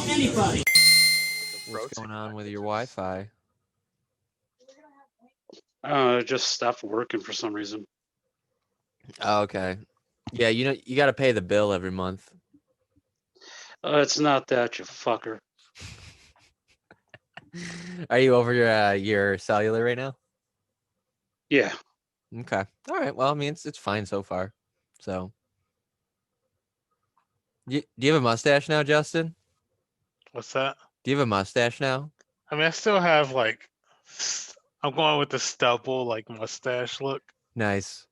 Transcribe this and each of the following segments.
anybody. What's going on with your Wi-Fi? It just stopped working for some reason. Oh, okay. Yeah, you know you got to pay the bill every month. It's not that, you fucker. Are you over your cellular right now? Yeah. Okay. All right. Well, I mean, it's fine so far. So, do you have a mustache now, Justin? What's that? Do you have a mustache now? I mean, I still have like, I'm going with the stubble like mustache look. Nice.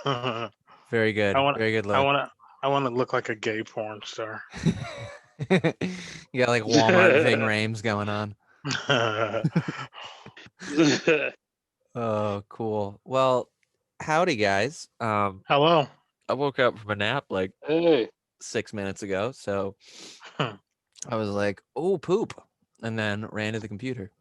I Very good. want, Very good I look. want to look like a gay porn star. You got like Walmart Ving Rhames going on. Oh, cool. Well, howdy, guys. Hello. I woke up from a nap like Hey. 6 minutes ago, so I was like, "Oh, poop," and then ran to the computer.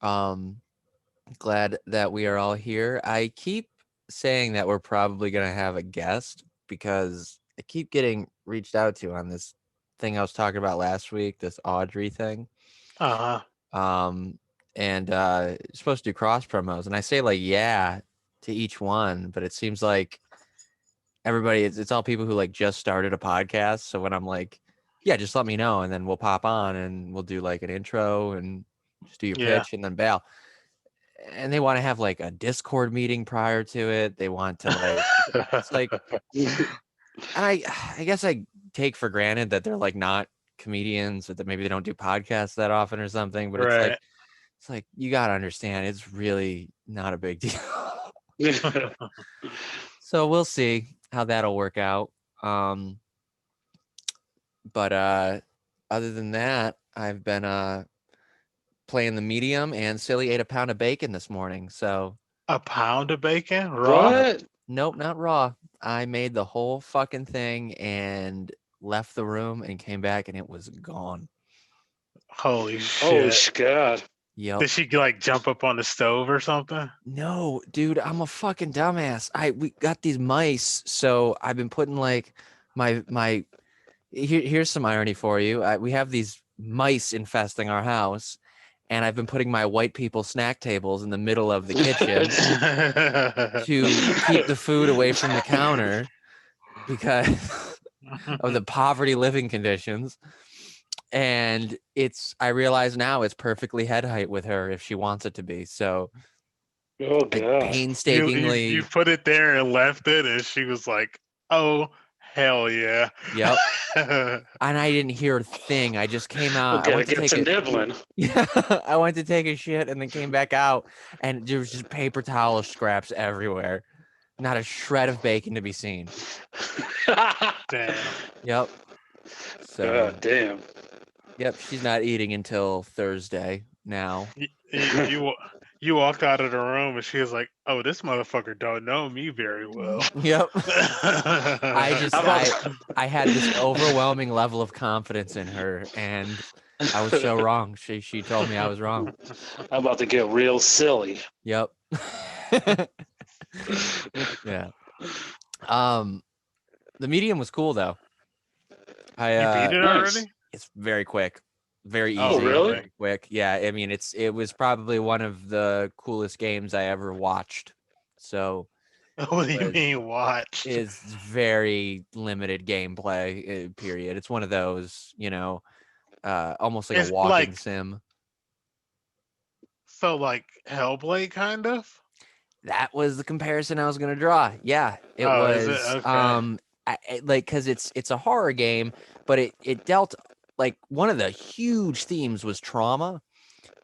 Glad that we are all here. I keep saying that we're probably gonna have a guest because I keep getting reached out to on this thing I was talking about last week, this Audrey thing. And it's supposed to do cross promos, and I say like yeah to each one, but it seems like everybody it's all people who like just started a podcast. So when I'm like, yeah, just let me know, and then we'll pop on and we'll do like an intro and just do your pitch and then bail. And they want to have like a Discord meeting prior to it. They want to like it's like I guess I take for granted that they're like not comedians or that maybe they don't do podcasts that often or something, but Right. it's like you gotta understand it's really not a big deal. So we'll see how that'll work out. But other than that, I've been playing the medium, and Silly ate a pound of bacon this morning. So A pound of bacon? Raw? What? nope, not raw. I made the whole fucking thing and left the room and came back and it was gone. Holy Holy shit. God. Yep. Did she like jump up on the stove or something? No, dude, I'm a fucking dumbass. We got these mice, so I've been putting like my here's some irony for you. We have these mice infesting our house, and I've been putting my white people snack tables in the middle of the kitchen to keep the food away from the counter because of the poverty living conditions. And I realize now it's perfectly head height with her if she wants it to be. So Oh, like God. painstakingly you put it there and left it, and she was like, "Oh, hell yeah!" Yep. And I didn't hear a thing. I just came out. We'll I went to get take to nibbling. Yeah, I went to take a shit and then came back out, and there was just paper towel scraps everywhere. Not a shred of bacon to be seen. Damn. Yep. So God damn. yep, she's not eating until Thursday now. You walked out of the room and she was like, "Oh, this motherfucker don't know me very well." Yep. I had this overwhelming level of confidence in her, and I was so wrong. She told me I was wrong. I'm about to get real silly. Yep. Yeah. The medium was cool though. You beat it Nice. already? It's very quick, very easy, Oh, really? very quick. Yeah, I mean it was probably one of the coolest games I ever watched. So What do you mean watched? it's very limited gameplay period. It's one of those, almost like It's a walking like- sim. So like Hellblade, kind of. That was the comparison I was gonna draw. Yeah, it Oh, was. is it? Okay. Because it's a horror game, but it dealt like one of the huge themes was trauma,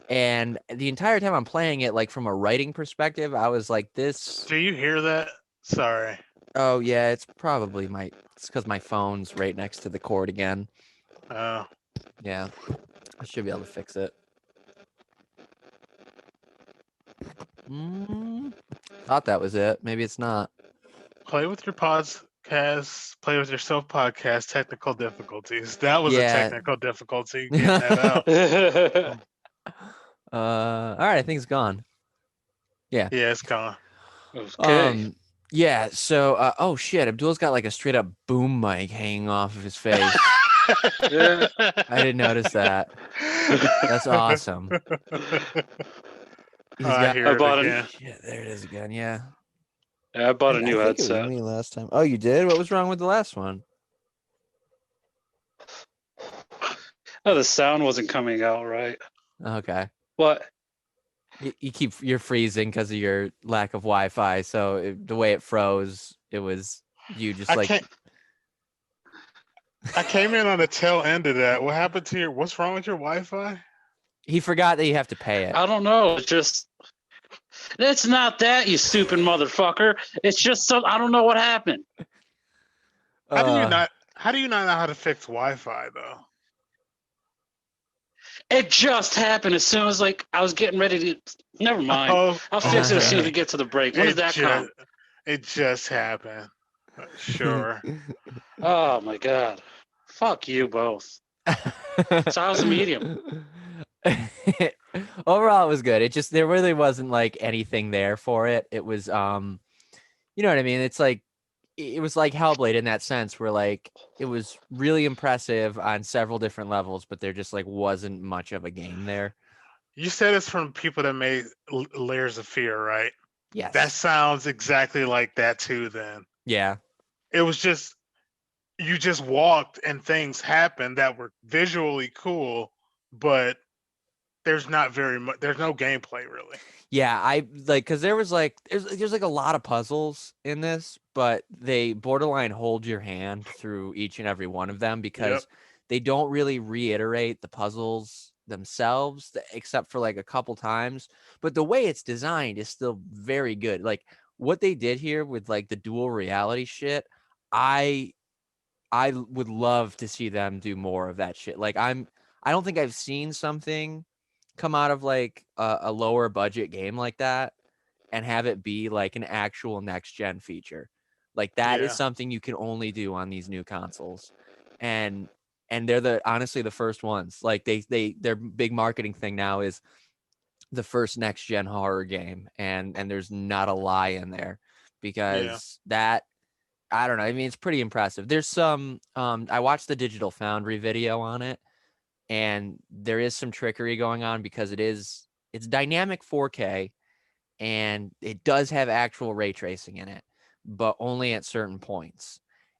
and the entire time I'm playing it, like from a writing perspective, I was like, this. Do you hear that? Sorry. Oh yeah, it's probably it's because my phone's right next to the cord again. Oh. Yeah, I should be able to fix it. Thought that was it. Maybe it's not. Play with your podcast. Play with yourself. Podcast technical difficulties. That was Yeah. a technical difficulty. Getting that out. All right, I think it's gone. Yeah. Yeah, it's gone. Okay. Yeah. So, oh shit, Abdul's got like a straight up boom mic hanging off of his face. Yeah. I didn't notice that. That's awesome. He's I got. hear I it bought again. Shit, there it is again. Yeah. I bought a new I think it was headset. me last time. Oh, you did? What was wrong with the last one? Oh, the sound wasn't coming out right. Okay. What? You're freezing because of your lack of Wi-Fi. So the way it froze, it was you just I like can't. I came in on the tail end of that. What happened to your? What's wrong with your Wi-Fi? he forgot that you have to pay it. I don't know. It's just. It's not that, you stupid motherfucker. It's just so I don't know what happened. How do you not? How do you not know how to fix Wi-Fi though? It just happened as soon as like I was getting ready to. Never mind. Oh, I'll fix it as soon as we okay. get to the break. When does that come? It just happened. Sure. Oh my god. Fuck you both. So how's the medium? Overall, it was good. It just there really wasn't like anything there for it. It was you know what I mean? It's like it was like Hellblade in that sense, where like it was really impressive on several different levels, but there just like wasn't much of a game there. You said it's from people that made Layers of Fear, right? Yes. That sounds exactly like that too. Then Yeah. it was just you just walked and things happened that were visually cool, but there's not very much. There's no gameplay really. Yeah, I like because there's like a lot of puzzles in this, but they borderline hold your hand through each and every one of them Yep. because they don't really reiterate the puzzles themselves except for like a couple times. But the way it's designed is still very good. Like what they did here with like the dual reality shit, I would love to see them do more of that shit. Like I don't think I've seen something come out of like a lower budget game like that and have it be like an actual next gen feature. Like that is Yeah. something you can only do on these new consoles. And they're the honestly the first ones. Like their big marketing thing now is the first next gen horror game and there's not a lie in there Yeah. because that I don't know. I mean, it's pretty impressive. There's some I watched the Digital Foundry video on it and there is some trickery going on because it's dynamic 4K and it does have actual ray tracing in it, but only at certain points.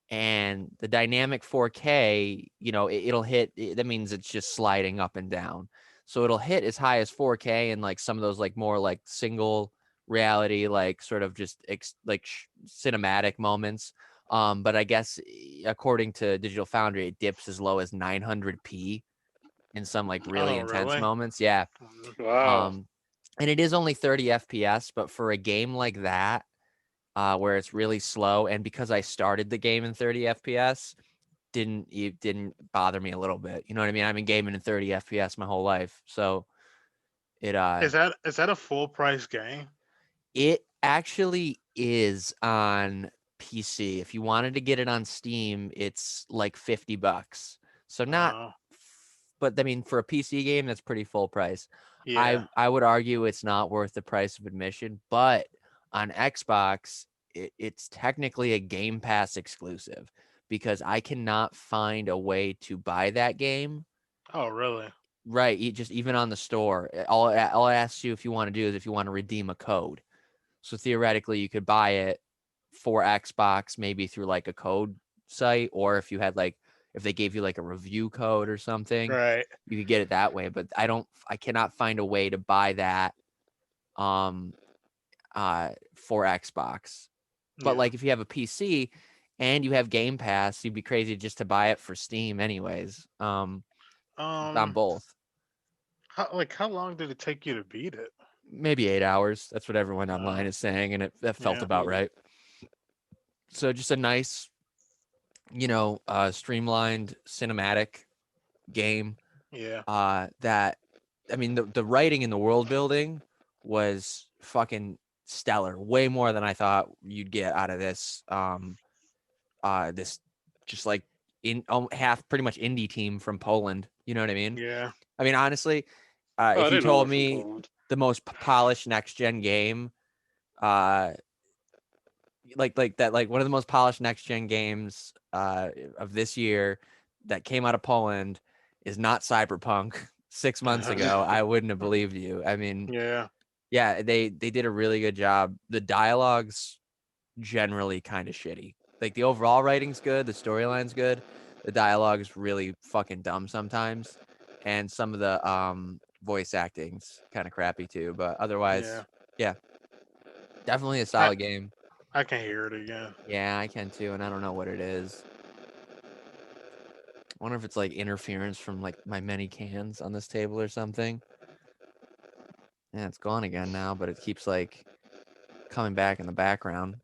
And the dynamic 4K, you know, it'll hit. That means it's just sliding up and down. So it'll hit as high as 4K and like some of those like more like single reality, like sort of just cinematic moments. But I guess according to Digital Foundry, it dips as low as 900p in some like really Oh, intense really? moments. Yeah. Wow. And it is only 30 FPS, but for a game like that, where it's really slow, and because I started the game in 30 FPS, it didn't bother me a little bit. You know what I mean? I've been gaming in 30 FPS my whole life, so it Is that a full price game? it actually is on PC. If you wanted to get it on Steam, it's like $50. So not, Oh, but I mean, for a PC game, that's pretty full price. yeah. I would argue it's not worth the price of admission, but on Xbox, it's technically a Game Pass exclusive because I cannot find a way to buy that game. Oh, really? Right, just even on the store. All it asks you if you want to do is if you want to redeem a code. So theoretically, you could buy it for Xbox maybe through like a code site, or if you had like if they gave you like a review code or something, Right. you could get it that way. But I cannot find a way to buy that um for Xbox. But Yeah. like if you have a PC and you have Game Pass, you'd be crazy just to buy it for Steam anyways. On Um. both. How long did it take you to beat it? Maybe 8 hours. That's what everyone Uh, online is saying, and that felt yeah. about right. So just a nice, streamlined cinematic game. Yeah. That I mean, the writing and the world building was fucking stellar. Way more than I thought you'd get out of this. This just like in half pretty much indie team from Poland. You know what I mean? Yeah. I mean, honestly, Oh, I if you didn't know told they're from me Poland. the most polished next gen game, uh, like that, like one of the most polished next gen games of this year that came out of Poland is not Cyberpunk 6 months ago, I wouldn't have believed you. I mean, yeah, they did a really good job. The dialogue's generally kind of shitty. Like the overall writing's good, the storyline's good, the dialogue is really fucking dumb sometimes, and some of the voice acting's kind of crappy too. But otherwise, yeah, definitely a solid game. I can hear it again. Yeah, I can too, and I don't know what it is. I wonder if it's like interference from like my many cans on this table or something. Yeah, it's gone again now, but it keeps like coming back in the background.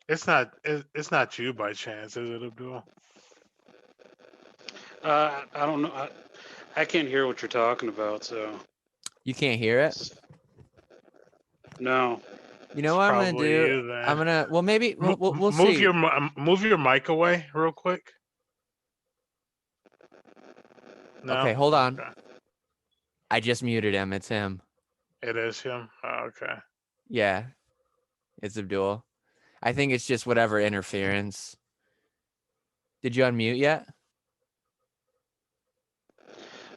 It's not you by chance, is it, Abdul? I don't know. I can't hear what you're talking about. So You can't hear it? no. You know It's what I'm gonna probably do? you then. I'm gonna well maybe we'll move see. move your mic away real quick. No? Okay, hold on. Okay. I just muted him. It's him. It is him. Oh, okay. Yeah, it's Abdul. I think it's just whatever interference. Did you unmute yet?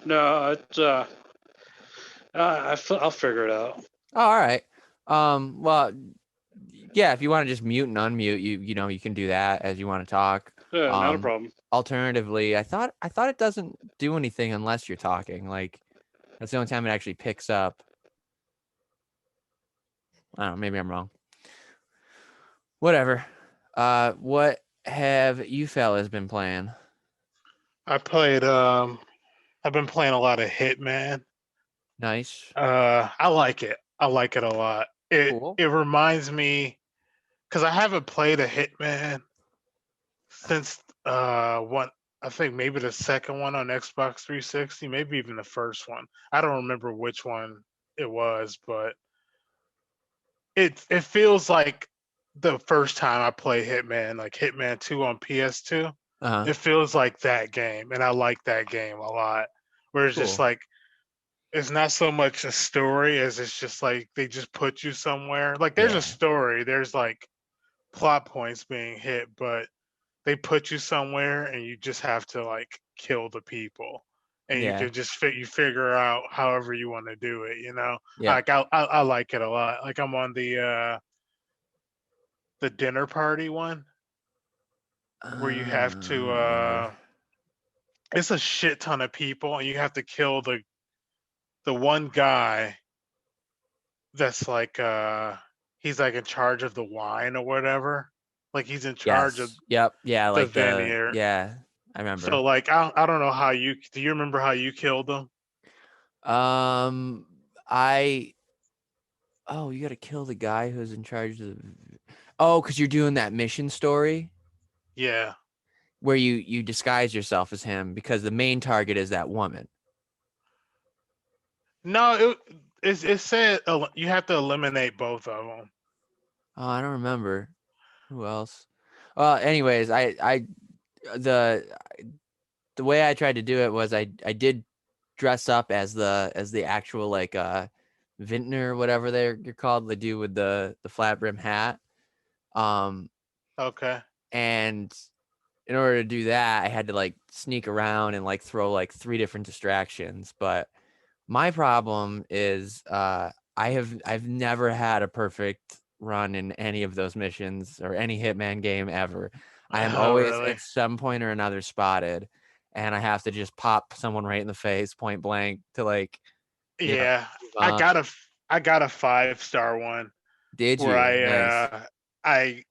No, it's I'll figure it out. Oh, all right. Well, yeah. If you want to just mute and unmute, you know you can do that as you want to talk. Yeah, not a problem. Alternatively, I thought it doesn't do anything unless you're talking. Like that's the only time it actually picks up. I don't know. Maybe I'm wrong. Whatever. What have you fellas been playing? I played I've been playing a lot of Hitman. Nice. I like it. I like it a lot. Cool. It reminds me because I haven't played a Hitman since what I think maybe the second one on Xbox 360, maybe even the first one. I don't remember which one it was, but it feels like the first time I played Hitman, like Hitman 2 on PS2. Uh-huh. It feels like that game, and I like that game a lot. Where it's just Cool. like it's not so much a story as it's just like they just put you somewhere. Like there's Yeah. a story, there's like plot points being hit, but they put you somewhere and you just have to like kill the people. And you Yeah. can just you figure out however you want to do it, you know? Yeah. Like I like it a lot. Like I'm on the dinner party one where you have I don't remember. to it's a shit ton of people and you have to kill the one guy that's like he's like in charge of the wine or whatever. Like he's in charge of Yes. Yep. Yeah. the Like vineyard. yeah. I remember. So like I don't know how you do you remember how you killed him? Oh, you got to kill the guy who's in charge of because you're doing that mission story Yeah. where you disguise yourself as him because the main target is that woman. No, it said you have to eliminate both of them. Oh, I don't remember. Who else? Well, anyways, the way I tried to do it was I did dress up as the actual like vintner, whatever you're called, the dude with the flat brim hat. Okay. And in order to do that, I had to like sneak around and like throw like 3 different distractions. But my problem is I've never had a perfect run in any of those missions or any Hitman game ever. I am Oh, always really? at some point or another spotted, and I have to just pop someone right in the face, point blank, to like, Yeah. move I on. got I got a 5-star one Did where you? Nice.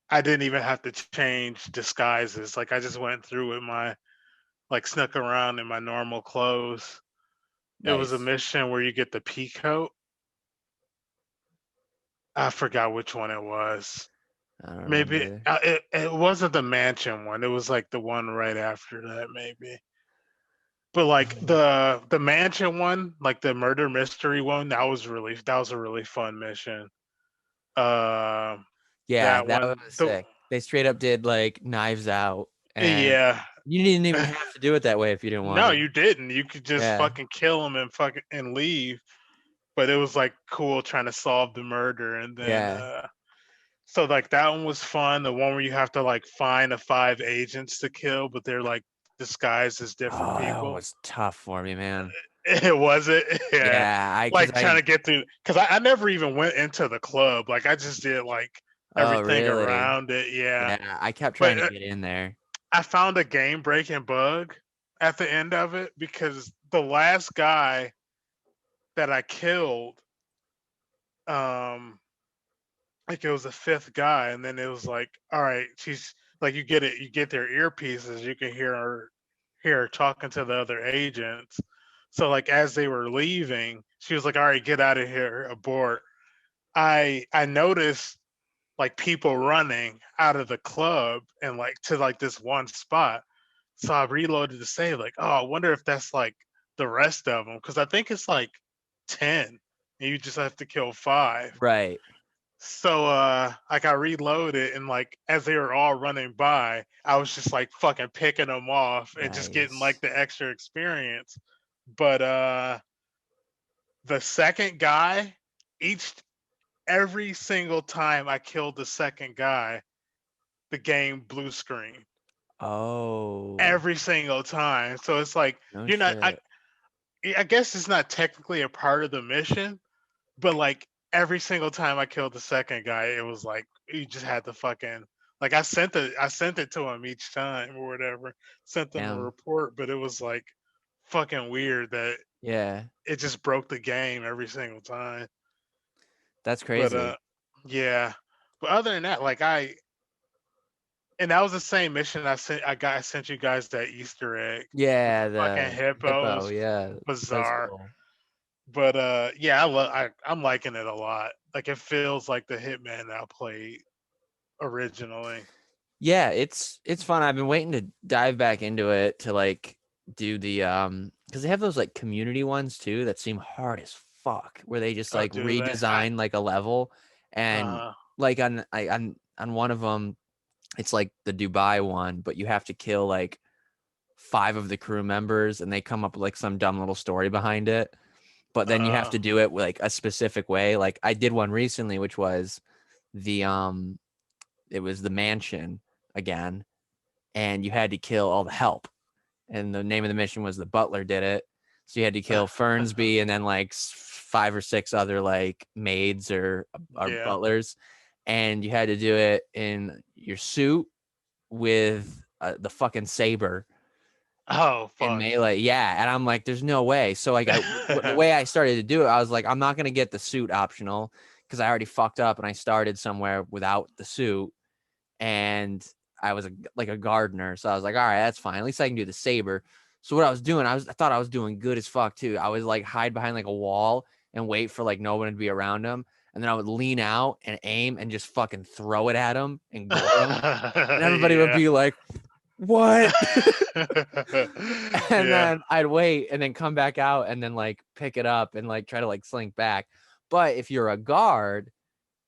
I didn't even have to change disguises. Like I just went through with my like snuck around in my normal clothes. It was a Nice. mission where you get the pea coat. I forgot which one it was. I don't remember Maybe either. it wasn't the mansion one. It was like the one right after that, maybe. But like the mansion one, like the murder mystery one, that was a really fun mission. Yeah, That that was one, sick. They straight up did like Knives Out, and yeah. you didn't even have to do it that way if you didn't want No, to. you didn't. You could just Yeah, fucking kill him and fucking and leave. But it was like cool trying to solve the murder, and then yeah, so like that one was fun. The one where you have to like find the 5 agents to kill, but they're like disguised as different Oh, that people. was tough for me, man. It wasn't, yeah. Yeah, Like trying to get through, because I never even went into the club. Like I just did like Oh, everything really? around it. Yeah, Yeah, I kept but trying to get in there. I found a game breaking bug at the end of it because the last guy that I killed, um, like it was the fifth guy, and then it was like, all right, she's like, you get their earpieces, you can hear her talking to the other agents. So like as they were leaving, she was like, all right, get out of here, abort. I noticed like people running out of the club and like to like this one spot. So I reloaded to say like, oh, I wonder if that's like the rest of them because I think it's like 10, and you just have to kill 5. Right. So like I reloaded and like as they were all running by, I was just like fucking picking them off and just getting Nice. like the extra experience. But the second guy, each every single time I killed the second guy, the game blue screen. Oh, Every single time. So it's like no you're not shit. I guess it's not technically a part of the mission, but like every single time I killed the second guy, it was like you just had to fucking like I sent it to him each time or whatever, sent them a Damn. report, but it was like fucking weird that Yeah, it just broke the game every single time. that's But crazy. yeah. But other than that, like and that was the same mission I sent you guys that Easter egg with the Yeah, fucking the hippo. It hippo. was Yeah, that was bizarre. cool. But yeah, I'm liking it a lot. Like it feels like the Hitman that I played originally. Yeah, it's fun. I've been waiting to dive back into it to like do the because they have those like community ones too that seem hard as fuck, where they just Oh, like do they? I redesign like a level, and uh like on one of them, it's like the Dubai one, but you have to kill like 5 of the crew members, and they come up with like some dumb little story behind it. But then you have uh to do it with like a specific way. Like I did one recently, which was the it was the mansion again, and you had to kill all the help. And the name of the mission was the butler did it. So you had to kill Fernsby and then like 5 or 6 other like maids or yeah. butlers, and you had to do it in your suit with the fucking saber Oh in fuck. melee. Yeah, and I'm like, there's no way. So like the way I started to do it, I was like, I'm not gonna get the suit optional because I already fucked up and I started somewhere without the suit, and I was like a gardener. So I was like, all right, that's fine. At least I can do the saber. So what I was doing, I thought I was doing good as fuck too. I was like hide behind like a wall and wait for like no one to be around him. And then I would lean out and aim and just fucking throw it at him and gore him. And everybody would Yeah. be like, what? And Yeah. then I'd wait and then come back out and then like pick it up and like try to like slink back. But if you're a guard,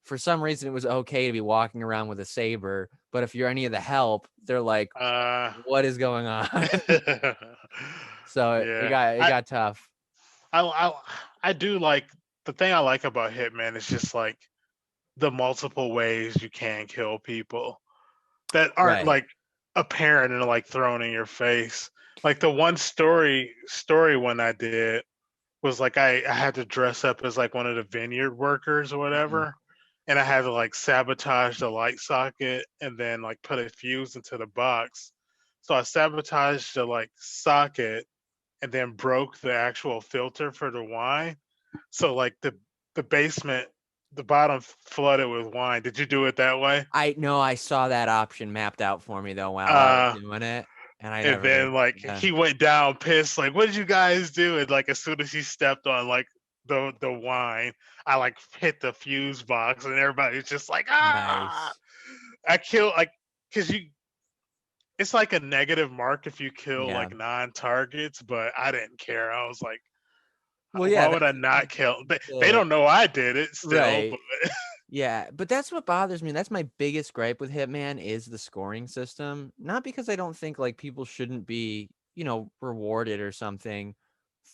for some reason it was okay to be walking around with a saber, but if you're any of the help, they're like, Uh what is going on? So it yeah. got it I, got tough. I I do like the thing I like about Hitman is just like the multiple ways you can kill people that aren't Right. like apparent and like thrown in your face. Like the one story one I did was like I had to dress up as like one of the vineyard workers or Mhm. whatever. And I had to like sabotage the light socket and then like put a fuse into the box. So I sabotaged the like socket and then broke the actual filter for the wine. So like the basement, the bottom flooded with wine. Did you do it that way? I know I saw that option mapped out for me though while I was Uh doing it, and I and never then like yeah. he went down pissed, like, what did you guys do? And like as soon as he stepped on like the wine, I like hit the fuse box and everybody's just like, ah. Nice. I kill like because you it's like a negative mark if you kill Yeah. like non-targets, but I didn't care. I was like, Well, yeah, why would I that's not kill? They the don't know I did it still, right. but Yeah, but that's what bothers me. That's my biggest gripe with Hitman is the scoring system. Not because I don't think like people shouldn't be, rewarded or something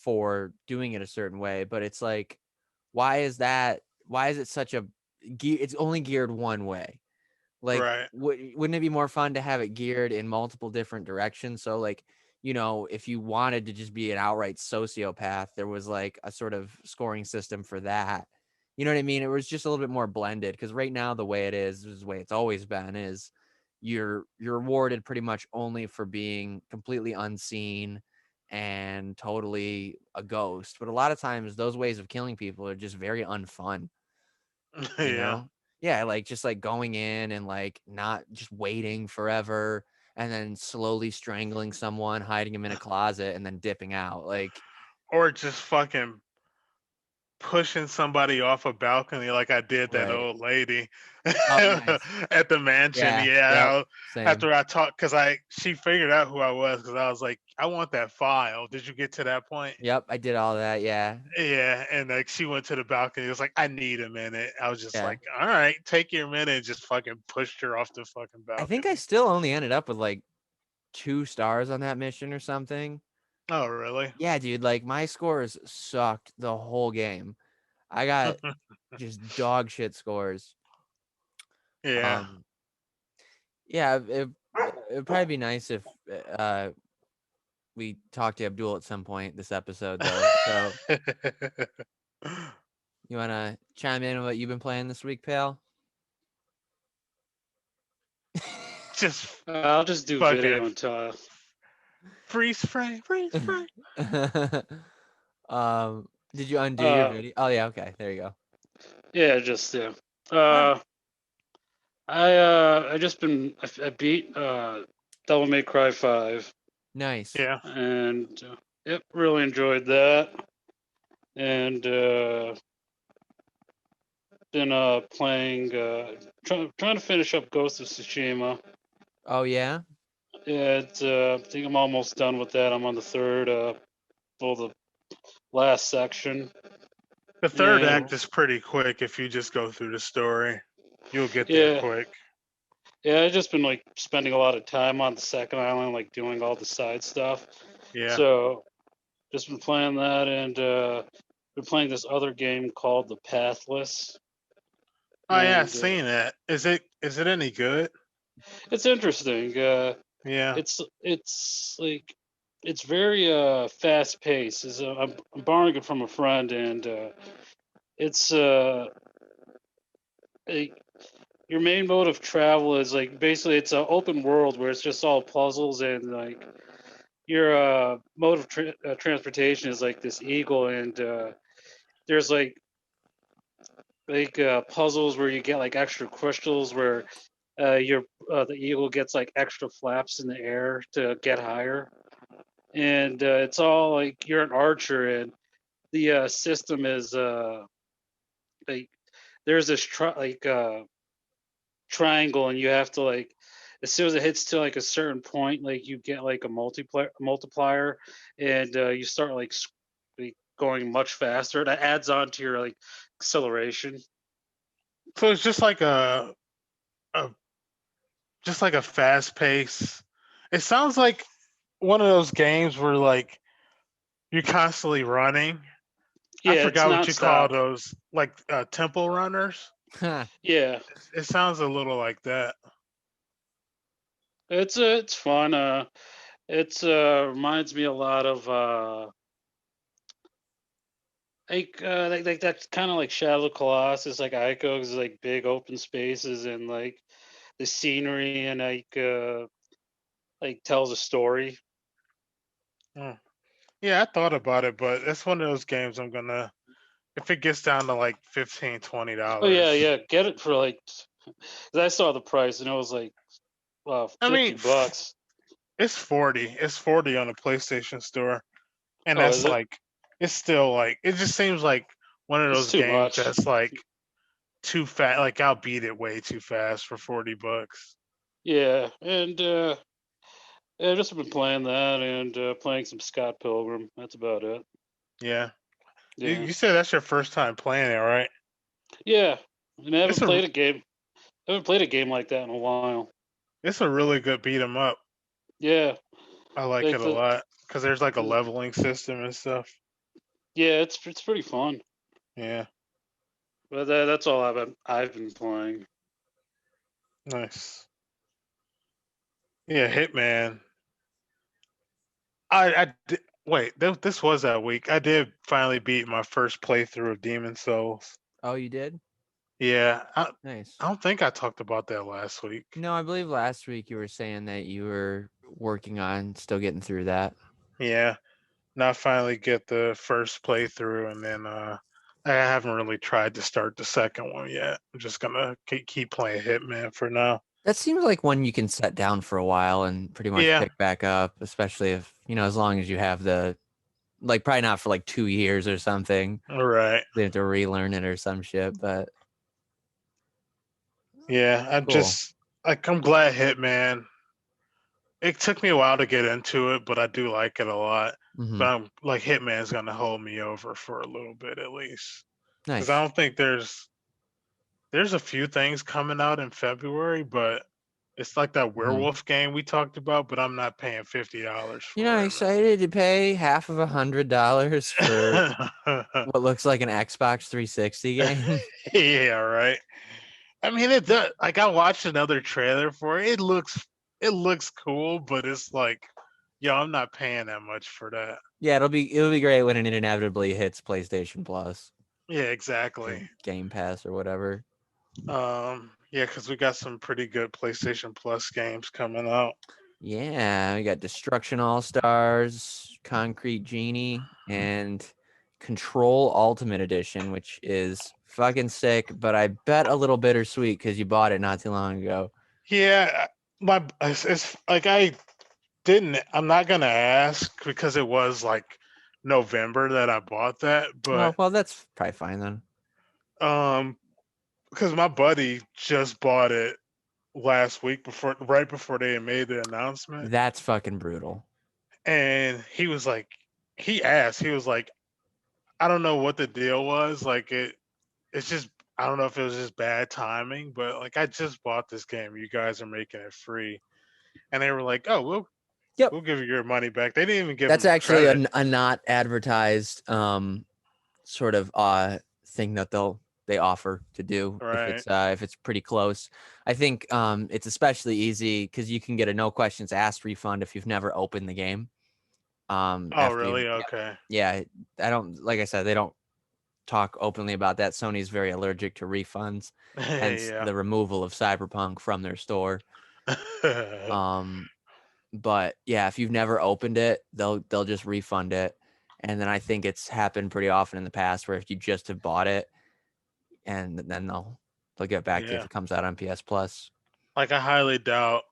for doing it a certain way, but it's like, why is it such a it's only geared one way? Like, right. wouldn't it be more fun to have it geared in multiple different directions? So like you know, if you wanted to just be an outright sociopath, there was like a sort of scoring system for that. You know what I mean? It was just a little bit more blended, because right now the way it is the way it's always been, is you're rewarded pretty much only for being completely unseen and totally a ghost. But a lot of times those ways of killing people are just very unfun, you Yeah. know? Yeah, like just like going in and like not just waiting forever and then slowly strangling someone, hiding him in a closet, and then dipping out. Like, Or just fucking pushing somebody off a balcony like I did that right. old lady Oh, nice. at the mansion. Yeah. Yeah, Yep. Same. after I talked, because she figured out who I was, because I was like, I want that file. Did you get to that point? Yep. I did all that. Yeah. Yeah, and like she went to the balcony. It was like, I need a minute. I was just Yeah. like, all right, take your minute. And just fucking pushed her off the fucking I think I balcony. still only ended up with like 2 stars on that mission or something. Oh, really? Yeah, dude. Like my scores sucked the whole game. I got just dog shit scores. Yeah. Yeah, it'd probably be nice if we talk to Abdul at some point this episode, though. So you wanna chime in on what you've been playing this week, pal? Just I'll just do fucking video until. freeze frame, freeze frame. Did you undo your video? Oh yeah, okay, there you go. Yeah, just yeah. I just been I beat Devil May Cry 5, Nice. Yeah. and yep, really enjoyed that. And been playing trying to finish up Ghost of Tsushima. Oh yeah. Yeah, it's I think I'm almost done with that. I'm on the third the last section. The third Yeah. act is pretty quick if you just go through the story. You'll get there Yeah. quick. Yeah, I've just been like spending a lot of time on the second island, like doing all the side stuff. Yeah. So just been playing that, and been playing this other game called the Pathless. Oh yeah, I've And seen that. Is it any good? it's interesting. Yeah. It's like it's very fast paced. I'm borrowing it from a friend, and it's like, your main mode of travel is like basically it's an open world where it's just all puzzles, and like your mode of transportation is like this eagle, and there's like puzzles where you get like extra crystals where your the eagle gets like extra flaps in the air to get higher, and it's all like you're an archer, and the system is like there's this triangle, and you have to like as soon as it hits to like a certain point, like you get like a multiplier, and you start like going much faster. That adds on to your like acceleration. So it's a just like a fast pace. It sounds like one of those games where like you're constantly running. I Yeah, it's forgot what you call nonstop. those, like temple runners. Yeah, It sounds a little like that. it's fun. It's reminds me a lot of like that's kind of like Shadow of the Colossus, like Ico, 'cause it's like big open spaces, and like the scenery, and like tells a story. Hmm. Yeah, I thought about it, but it's one of those games I'm gonna, if it gets down to like $15, Oh yeah, $20. yeah, get it for like 'cause I saw the price and it was like I mean, $50. it's 40. It's 40 on the PlayStation Store, and Oh, that's is it? like, it's still like, it just seems like one of It's those too games much. that's like too fast. Like I'll beat it way too fast for $40. Yeah, and yeah, I've just been playing that, and playing some Scott Pilgrim. That's about it. Yeah, Yeah, you said that's your first time playing it, right? yeah, and I It's haven't a played a game. I haven't played a game like that in a while. it's a really good beat 'em up. Yeah, I like like it a lot because there's like a the leveling system and stuff. yeah, it's pretty fun. Yeah, But that's all I've been playing. nice. Yeah, Hitman. Wait, this was that week. I did finally beat my first playthrough of Demon Souls. Oh, you did? Yeah, Nice. I don't think I talked about that last week. No, I believe last week you were saying that you were working on still getting through that. Yeah, now I finally get the first playthrough, and then I haven't really tried to start the second one yet. I'm just gonna keep playing Hitman for now. That seems like one you can set down for a while and pretty much Yeah, pick back up, especially if, as long as you have the, like, probably not for like 2 years or something. all right. They have to relearn it or some shit, but Yeah, cool. I'm glad Hitman. It took me a while to get into it, but I do like it a lot. Mm-hmm. But I'm like Hitman's gonna hold me over for a little bit at least, because I Nice. don't think there's a few things coming out in February, but it's like that Mhm. werewolf game we talked about. But I'm not paying $50 You're for not excited to pay half of $100 for it. what looks like an Xbox 360 game? Yeah, right. I mean, it does. Like I watched another trailer for it. It looks cool, but it's like, yo, I'm not paying that much for that. Yeah, it'll be great when it inevitably hits PlayStation Plus Yeah, or exactly. Game Pass or whatever. Yeah, because we got some pretty good PlayStation Plus games coming out. Yeah, we got Destruction All Stars, Concrete Genie, and Control Ultimate Edition, which is fucking sick, but I bet a little bittersweet because you bought it not too long ago. Yeah, it's like I'm not gonna ask because it was like November that I bought that, Oh, but well, that's probably fine then. um, because my buddy just bought it last week right before they made the announcement, That's fucking brutal. and he was like, I don't know what the deal was, like it's just I don't know if it was just bad timing, but like I just bought this game, you guys are making it free, and they were like, oh, Yep. we'll give you your money back. They didn't even give That's him actually credit. a not advertised sort of thing that they offer to do Right. if it's pretty close. I think it's especially easy because you can get a no questions asked refund if you've never opened the game. Oh, After really? you Okay. yeah, I don't, like I said, they don't talk openly about that. Sony's very allergic to refunds, hence Yeah. the removal of Cyberpunk from their store. Um but yeah, if you've never opened it, they'll just refund it. And then I think it's happened pretty often in the past where if you just have bought it and then they'll get back to you if Yeah. it comes out on PS Plus. Like I highly doubt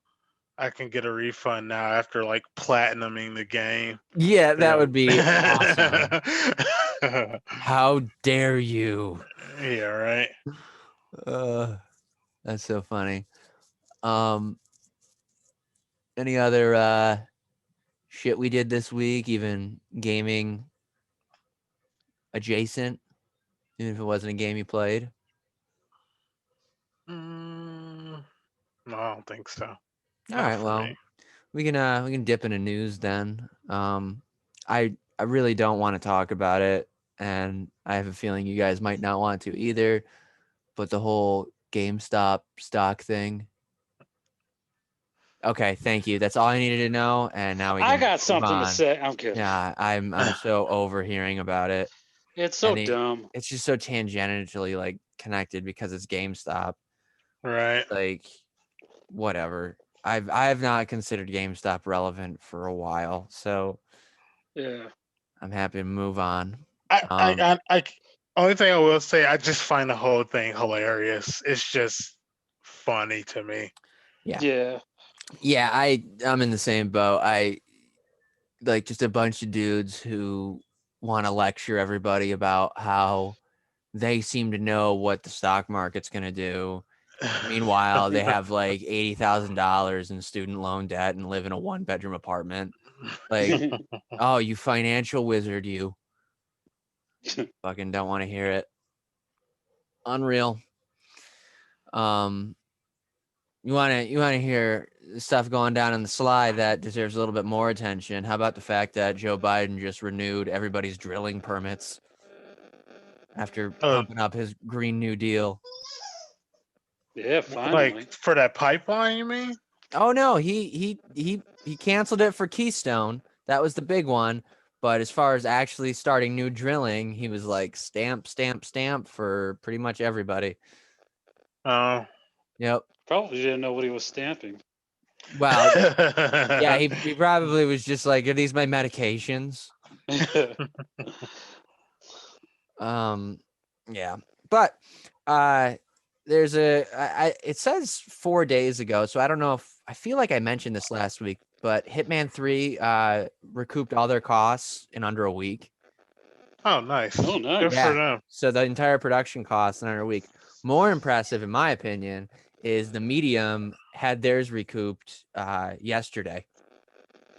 I can get a refund now after like platinuming the game. Yeah, They're that would be awesome. gonna- How dare you? Yeah, right. Uh, that's so funny. Um, any other shit we did this week, even gaming adjacent, even if it wasn't a game you played? Mm, no, I don't think so. All Not right, for me. well, we can dip into news then. I really don't want to talk about it, and I have a feeling you guys might not want to either. But the whole GameStop stock thing. Okay, thank you. That's all I needed to know, and now we I can got move something to on. say. I'm kidding. Yeah, I'm so over hearing about it, It's so and dumb. it's just so tangentially like connected because it's GameStop. Right. Like, whatever. I have not considered GameStop relevant for a while, so Yeah. I'm happy to move on. I, Um, I, I, I, only thing I will say, I just find the whole thing hilarious. It's just funny to me. yeah, Yeah. yeah. I'm in the same boat. I like just a bunch of dudes who want to lecture everybody about how they seem to know what the stock market's gonna do. Meanwhile, they have like $80,000 in student loan debt and live in a 1-bedroom apartment. Like, oh, you financial wizard, you fucking don't want to hear it. Unreal. Um, you wanna hear stuff going down in the slide that deserves a little bit more attention? How about the fact that Joe Biden just renewed everybody's drilling permits after uh, pumping up his Green New Deal? Yeah, like finally. for that pipeline, you mean? Oh no, he canceled it for Keystone. That was the big one. But as far as actually starting new drilling, he was like stamp, stamp, stamp for pretty much everybody. Oh. Yep. Probably didn't know what he was stamping. Well, yeah, he probably was just like, are these my medications? Yeah. But there's it says 4 days ago, so I don't know if I feel like I mentioned this last week, but Hitman 3 recouped all their costs in under a week. Oh, nice. Oh, nice. Good Yeah. for them. So the entire production costs in under a week. More impressive, in my opinion, is the Medium had theirs recouped yesterday.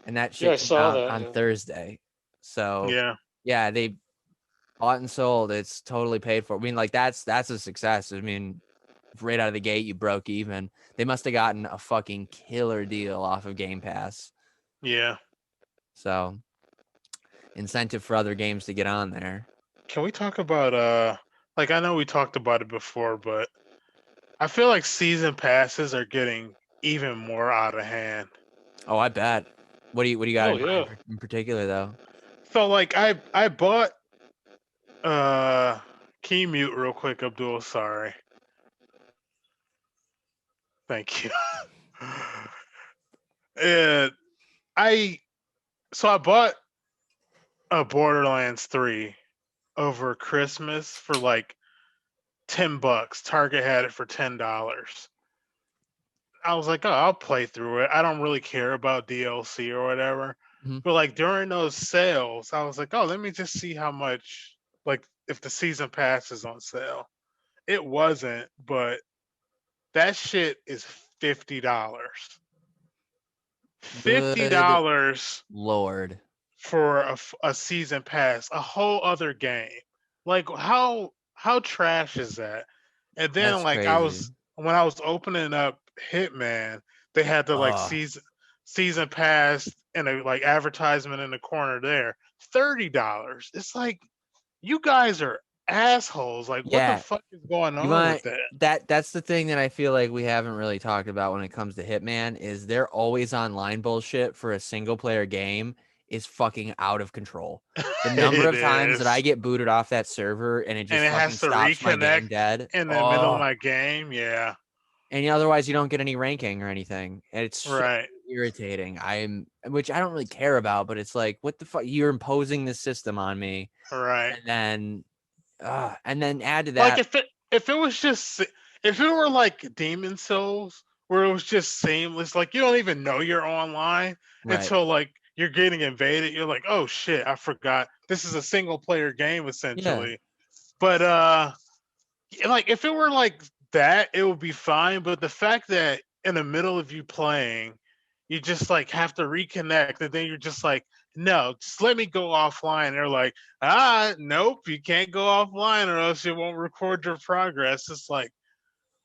And that shit Yeah, I came saw out that. on Yeah. Thursday. So Yeah. they bought and sold. It's totally paid for. I mean, like that's a success. I mean, right out of the gate, you broke even. They must have gotten a fucking killer deal off of Game Pass. Yeah. So incentive for other games to get on there. Can we talk about like I know we talked about it before, but I feel like season passes are getting even more out of hand. Oh, I bet. What do you got Oh, in mind in particular though? So like I bought can you mute real quick, Abdul? Sorry. Thank you. uh, I I bought a Borderlands 3 over Christmas for like $10. Target had it for $10. I was like, oh, I'll play through it. I don't really care about DLC or whatever. Mhm. But like during those sales, I was like, oh, let me just see how much, like if the season pass is on sale. It wasn't, but that shit is $50. Good $50 Lord. for a season pass, a whole other game. Like how trash is that? And then That's like crazy. when I was opening up Hitman, they had the like Oh, season pass and a like advertisement in the corner there. $30. It's like you guys are assholes. Like what the yeah. fuck is going You on with want that? that's the thing that I feel like we haven't really talked about when it comes to Hitman is their always online bullshit for a single player game is fucking out of control. The number It of times that I is. get booted off that server and it And just it fucking has to stops my reconnect game dead. in the middle of Oh, my game. Yeah. and otherwise you don't get any ranking or anything. And it's so Right. irritating. Which I don't really care about, but it's like, what the fuck? You're imposing this system on me, Right. and then add to Like that, if it was just if it were like Demon Souls where it was just seamless, like you don't even know you're online right? until like you're getting invaded. You're like, oh shit, I forgot. This is a single player game Yeah, essentially. But like if it were like that, it would be fine. But the fact that in the middle of you playing, you just like have to reconnect, and then you're just like, no, just let me go offline. They're like, nope, you can't go offline, or else it won't record your progress. It's like,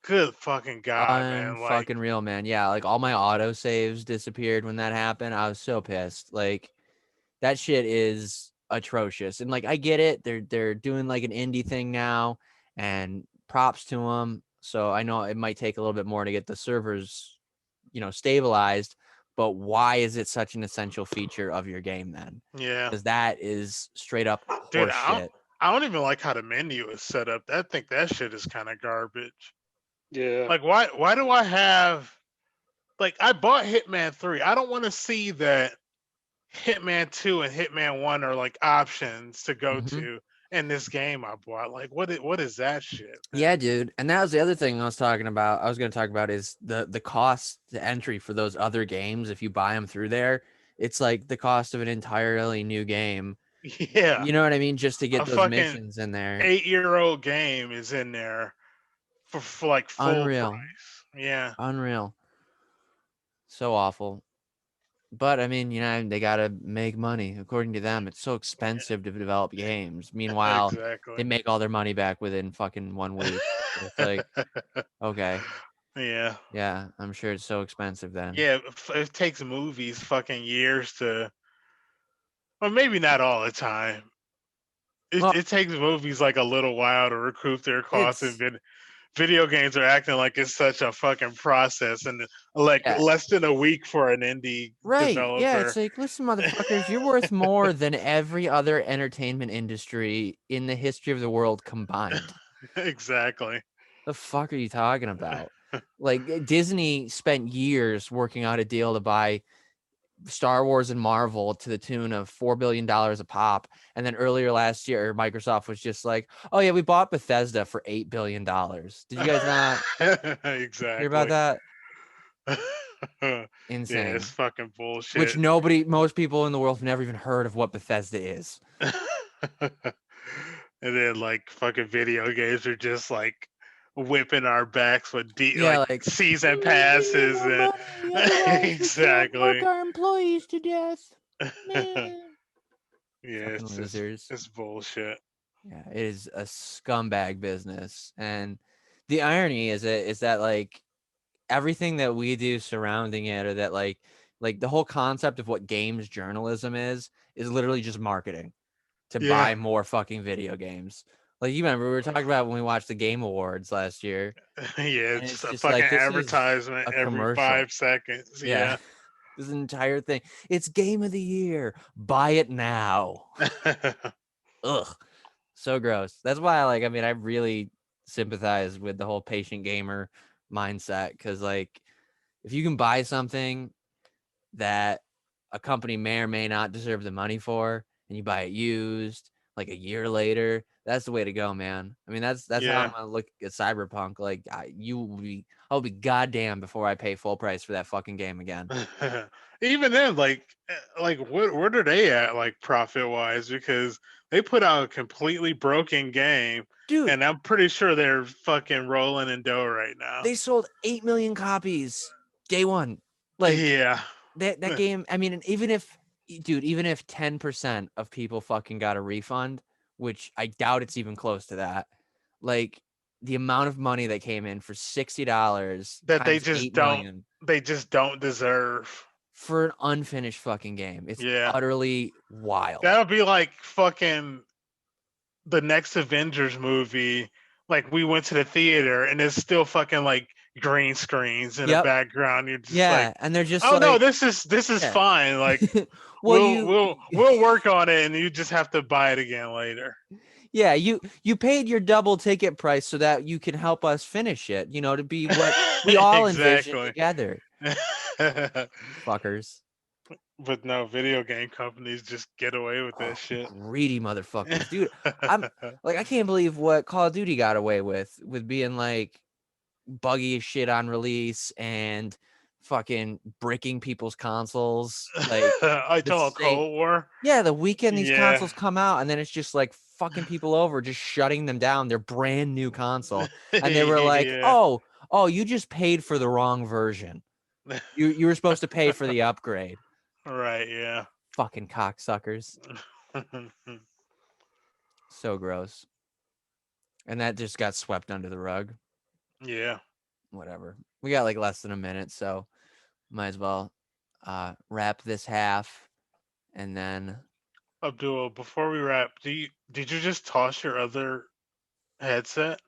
good fucking god, man. Like, unfucking real, man. Yeah, like all my auto saves disappeared when that happened. I was so pissed. Like that shit is atrocious. And like I get it. They're doing like an indie thing now, and props to them. So I know it might take a little bit more to get the servers, stabilized. But why is it such an essential feature of your game then? yeah, Because that is straight up dude, horse shit. I don't even like how the menu is set up. I think that shit is kind of garbage. Yeah. Like, why do I have like I bought Hitman 3. I don't want to see that Hitman 2 and Hitman 1 are like options to go Mm-hmm. to in this game I bought. Like what is that shit, man? Yeah, dude. And that was the other thing I was talking about. I was going to talk about is the cost to entry for those other games. If you buy them through there, it's like the cost of an entirely new game. Yeah. You know what I mean? Just to get A those fucking missions in there. 8-year-old game is in there for like full Unreal. price. Yeah. Unreal. So awful. But I mean, they got to make money. According to them, it's so expensive to develop games. Meanwhile, Exactly. they make all their money back within fucking 1 week. So it's like, okay. Yeah. Yeah, I'm sure it's so expensive then. Yeah, it takes movies fucking years to, well, maybe not all the time. Well, It takes movies like a little while to recoup their costs and it's video games are acting like it's such a fucking process, and like Yeah. less than a week for an indie Right. developer. Yeah, it's like, listen, motherfuckers, you're worth more than every other entertainment industry in the history of the world combined. Exactly. The fuck are you talking about? Like, Disney spent years working out a deal to buy Star Wars and Marvel to the tune of $4 billion a pop. And then earlier last year, Microsoft was just like, oh, yeah, we bought Bethesda for $8 billion. Did you guys not Exactly. hear about that? Yeah, Insane. it's fucking bullshit. Which most people in the world have never even heard of what Bethesda is. And then like fucking video games are just like whipping our backs with like season passes and money, exactly. work our employees to death. Man. Yeah, it's bullshit. Yeah, it is a scumbag business, and the irony is that like everything that we do surrounding it, or that like the whole concept of what games journalism is literally just marketing to buy more fucking video games. Like, you remember we were talking about when we watched the Game Awards last year. Yeah, it's a just fucking like, this is advertisement a every commercial. 5 seconds. Yeah. This entire thing. It's game of the year. Buy it now. Ugh. So gross. That's why I really sympathize with the whole patient gamer mindset, because like, if you can buy something that a company may or may not deserve the money for, and you buy it used like a year later, that's the way to go, man. I mean, that's how I'm gonna look at Cyberpunk. Like, I'll be goddamn before I pay full price for that fucking game again. Even then, like where are they at, like, profit wise? Because they put out a completely broken game, dude, and I'm pretty sure they're fucking rolling in dough right now. They sold 8 million copies day one. Like, that game. I mean, even if 10% of people fucking got a refund, which I doubt it's even close to that, like, the amount of money that came in for $60 that they just don't deserve for an unfinished fucking game. It's utterly wild. That would be like fucking the next Avengers movie. Like, we went to the theater and it's still fucking like green screens in the background. You're just like, and they're just, oh, no, this is fine. Like, we'll work on it, and you just have to buy it again later. Yeah, you paid your double ticket price so that you can help us finish it, to be what we all envisioned together. Fuckers. But no, video game companies just get away with that shit. Greedy motherfuckers. Dude, I can't believe what Call of Duty got away with being like buggy as shit on release and fucking bricking people's consoles. Like, I told Cold War. Yeah, the weekend these consoles come out, and then it's just like fucking people over, just shutting them down, their brand new console. And they were like, oh, you just paid for the wrong version. You were supposed to pay for the upgrade. Right, yeah. Fucking cocksuckers. So gross. And that just got swept under the rug. Yeah. Whatever. We got like less than a minute, so might as well wrap this half, and then Abdul, before we wrap, did you just toss your other headset?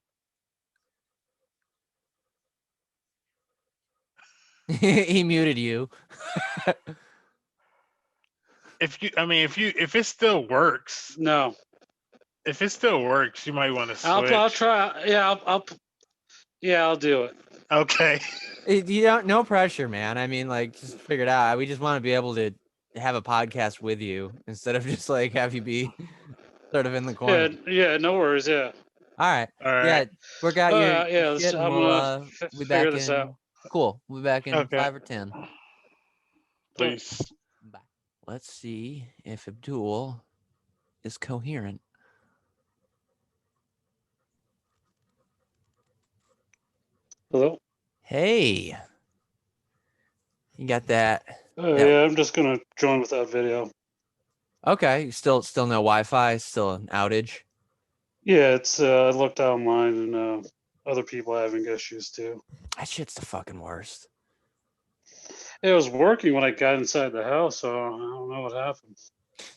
He muted you. If it still works. No. If it still works, you might want to switch. I'll try. Yeah, I'll do it. Okay. No pressure, man. I mean, like, just figure it out. We just want to be able to have a podcast with you instead of just like have you be sort of in the corner. Yeah, no worries. Yeah. All right. Yeah, work out your shit, and we'll be back figure this out. Cool. We'll be back in 5 or 10. Please. Bye. Let's see if Abdul is coherent. Hello? Hey. You got that? Yeah, I'm just gonna join without video. Okay. Still no Wi-Fi, still an outage. Yeah, it's I looked online and other people having issues too. That shit's the fucking worst. It was working when I got inside the house, so I don't know what happened.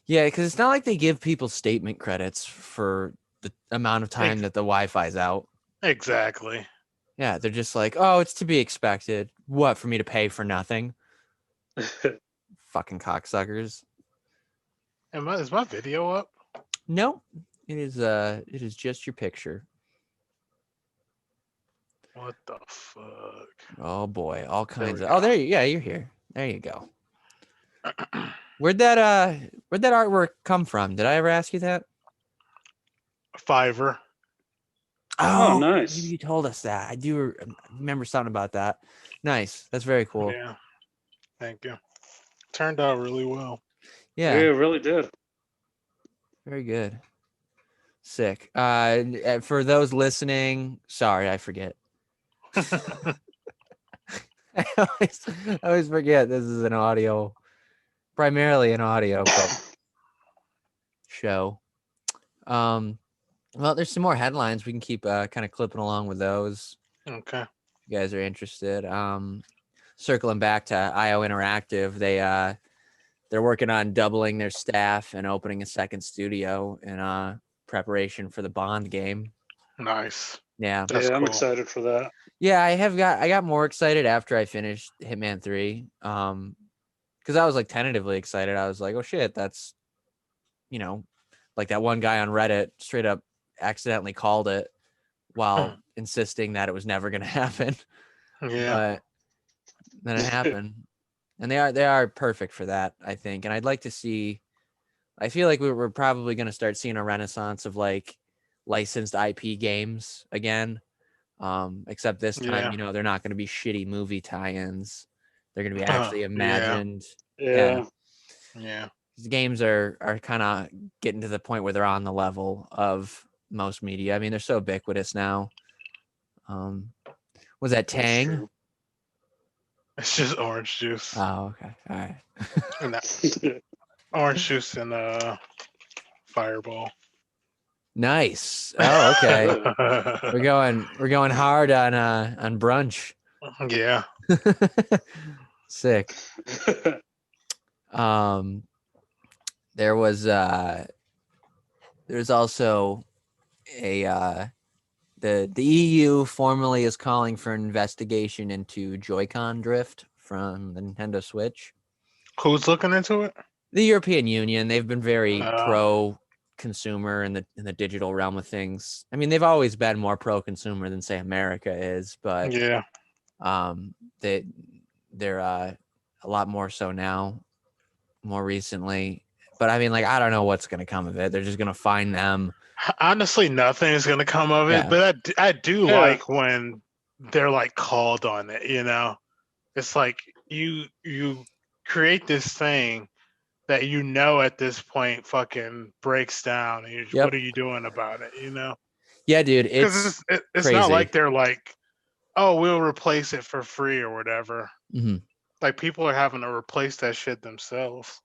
Yeah, because it's not like they give people statement credits for the amount of time that the Wi-Fi's out. Exactly. Yeah, they're just like, oh, it's to be expected. What, for me to pay for nothing? Fucking cocksuckers. Is my video up? No, it is just your picture. What the fuck? Oh boy, all kinds we of. go. Oh, you're here. There you go. Where'd that artwork come from? Did I ever ask you that? Fiverr. Oh, Oh, nice. maybe you told us that. I do remember something about that. Nice. That's very cool. Yeah. Thank you. Turned out really well. Yeah, it really did. very good. Sick. For those listening, sorry, I forget. I always forget this is primarily an audio show. Well, there's some more headlines. We can keep kind of clipping along with those. Okay. If you guys are interested. Circling back to IO Interactive, they're working on doubling their staff and opening a second studio in preparation for the Bond game. Nice. Yeah. That's I'm cool. excited for that. Yeah, I got more excited after I finished Hitman 3. Because I was like tentatively excited. I was like, oh shit, that's like that one guy on Reddit straight up accidentally called it while insisting that it was never gonna happen. Yeah. But then it happened. And they are perfect for that, I think. And I'd like to see. I feel like we're probably going to start seeing a renaissance of like licensed IP games again. Except this time, Yeah. they're not going to be shitty movie tie-ins. They're going to be actually Yeah. imagined. Yeah. Yeah. These games are kind of getting to the point where they're on the level of most media. I mean, they're so ubiquitous now. Was that That's Tang? true. It's just orange juice. Oh, okay. All right. And that, orange juice and Fireball. Nice. Oh, okay. We're going hard on brunch. Yeah. Sick. There was there's also a the EU formally is calling for an investigation into Joy-Con drift from the Nintendo Switch. Who's looking into it? The European Union, they've been very pro consumer in the digital realm of things. I mean, they've always been more pro consumer than say America is, but yeah, they're a lot more so now, more recently. But I mean, like, I don't know what's gonna come of it. They're just gonna find them. honestly, nothing is gonna come of it. Yeah. But I do Yeah. like when they're like called on it. It's like you create this thing that at this point fucking breaks down, and Yep. what are you doing about it? Yeah, dude, Because it's crazy. not like they're like, oh, we'll replace it for free or whatever. Mm-hmm. Like people are having to replace that shit themselves.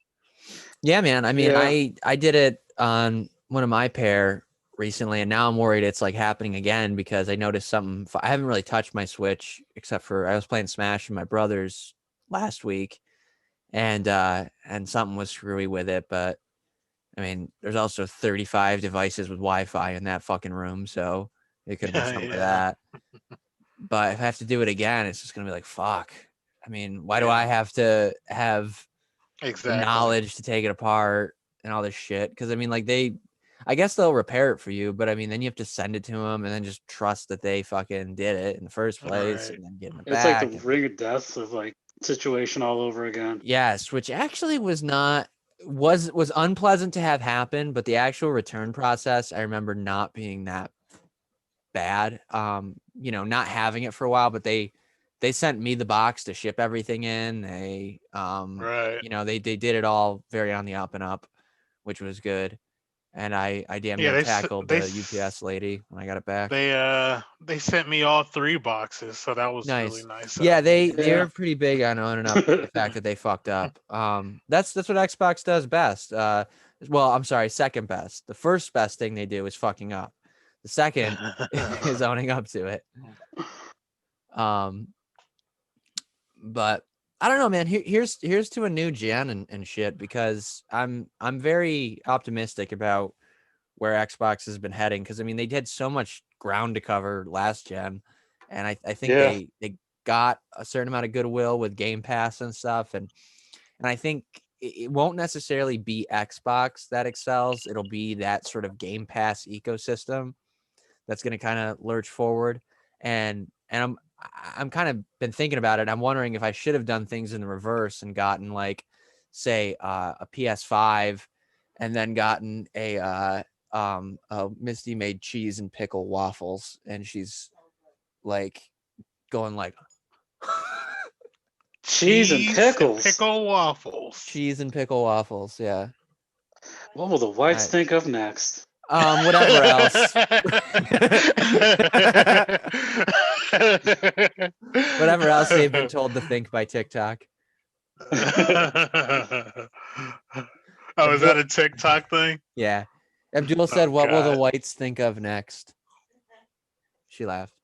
Yeah, man. I mean, Yeah. I did it on one of my pair recently, and now I'm worried it's like happening again because I noticed something. I haven't really touched my Switch except for I was playing Smash with my brothers last week, and something was screwy with it. But I mean, there's also 35 devices with Wi-Fi in that fucking room, so it could have been something like that. But if I have to do it again, it's just gonna be like, fuck. I mean, why do I have to have the knowledge to take it apart and all this shit? Because I mean, like I guess they'll repair it for you, but I mean, then you have to send it to them and then just trust that they fucking did it in the first place, and then getting it It's back. like the ring of death of like situation all over again. Yes, which actually was unpleasant to have happen, but the actual return process I remember not being that bad. Not having it for a while, but they sent me the box to ship everything in. They they did it all very on the up and up, which was good. And I damn near tackled the UPS lady when I got it back. They sent me all 3 boxes, so that was nice. Really nice. Yeah, they're pretty big on owning up to the fact that they fucked up. That's what Xbox does best. Well, I'm sorry, second best. The first best thing they do is fucking up. The second is owning up to it. But I don't know, man. Here's to a new gen and shit, because I'm very optimistic about where Xbox has been heading, because I mean they did so much ground to cover last gen, and I think Yeah. they got a certain amount of goodwill with Game Pass and stuff, and I think it won't necessarily be Xbox that excels. It'll be that sort of Game Pass ecosystem that's going to kind of lurch forward. And I'm kind of been thinking about it. I'm wondering if I should have done things in the reverse and gotten like, say, a PS5, and then gotten a Misty made cheese and pickle waffles, and she's like going like Cheese and pickles. pickle waffles. cheese and pickle waffles. Yeah. What will the whites think of next? Whatever else. Whatever else they've been told to think by TikTok. Oh, is that a TikTok thing? Yeah. Abdul said, "What will the God. whites think of next?" She laughed.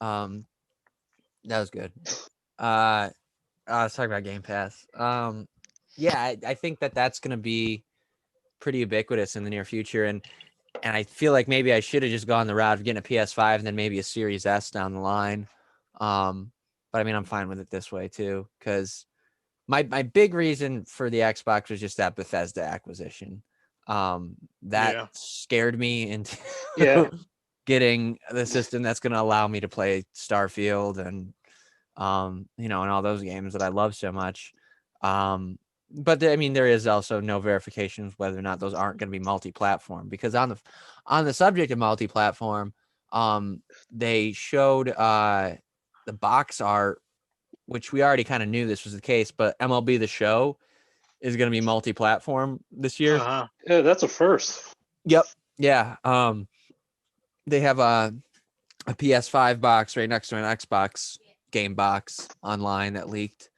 That was good. I was talking about Game Pass. Yeah, I think that's going to be pretty ubiquitous in the near future, and I feel like maybe I should have just gone the route of getting a PS5 and then maybe a Series S down the line. But I mean, I'm fine with it this way too, because my big reason for the Xbox was just that Bethesda acquisition. That scared me into getting the system that's going to allow me to play Starfield and and all those games that I love so much. But I mean, there is also no verification of whether or not those aren't going to be multi-platform, because on the subject of multi-platform, they showed the box art, which we already kind of knew this was the case, but MLB The Show is going to be multi-platform this year. Yeah, that's a first. Yep. Yeah. They have a PS5 box right next to an Xbox game box online that leaked,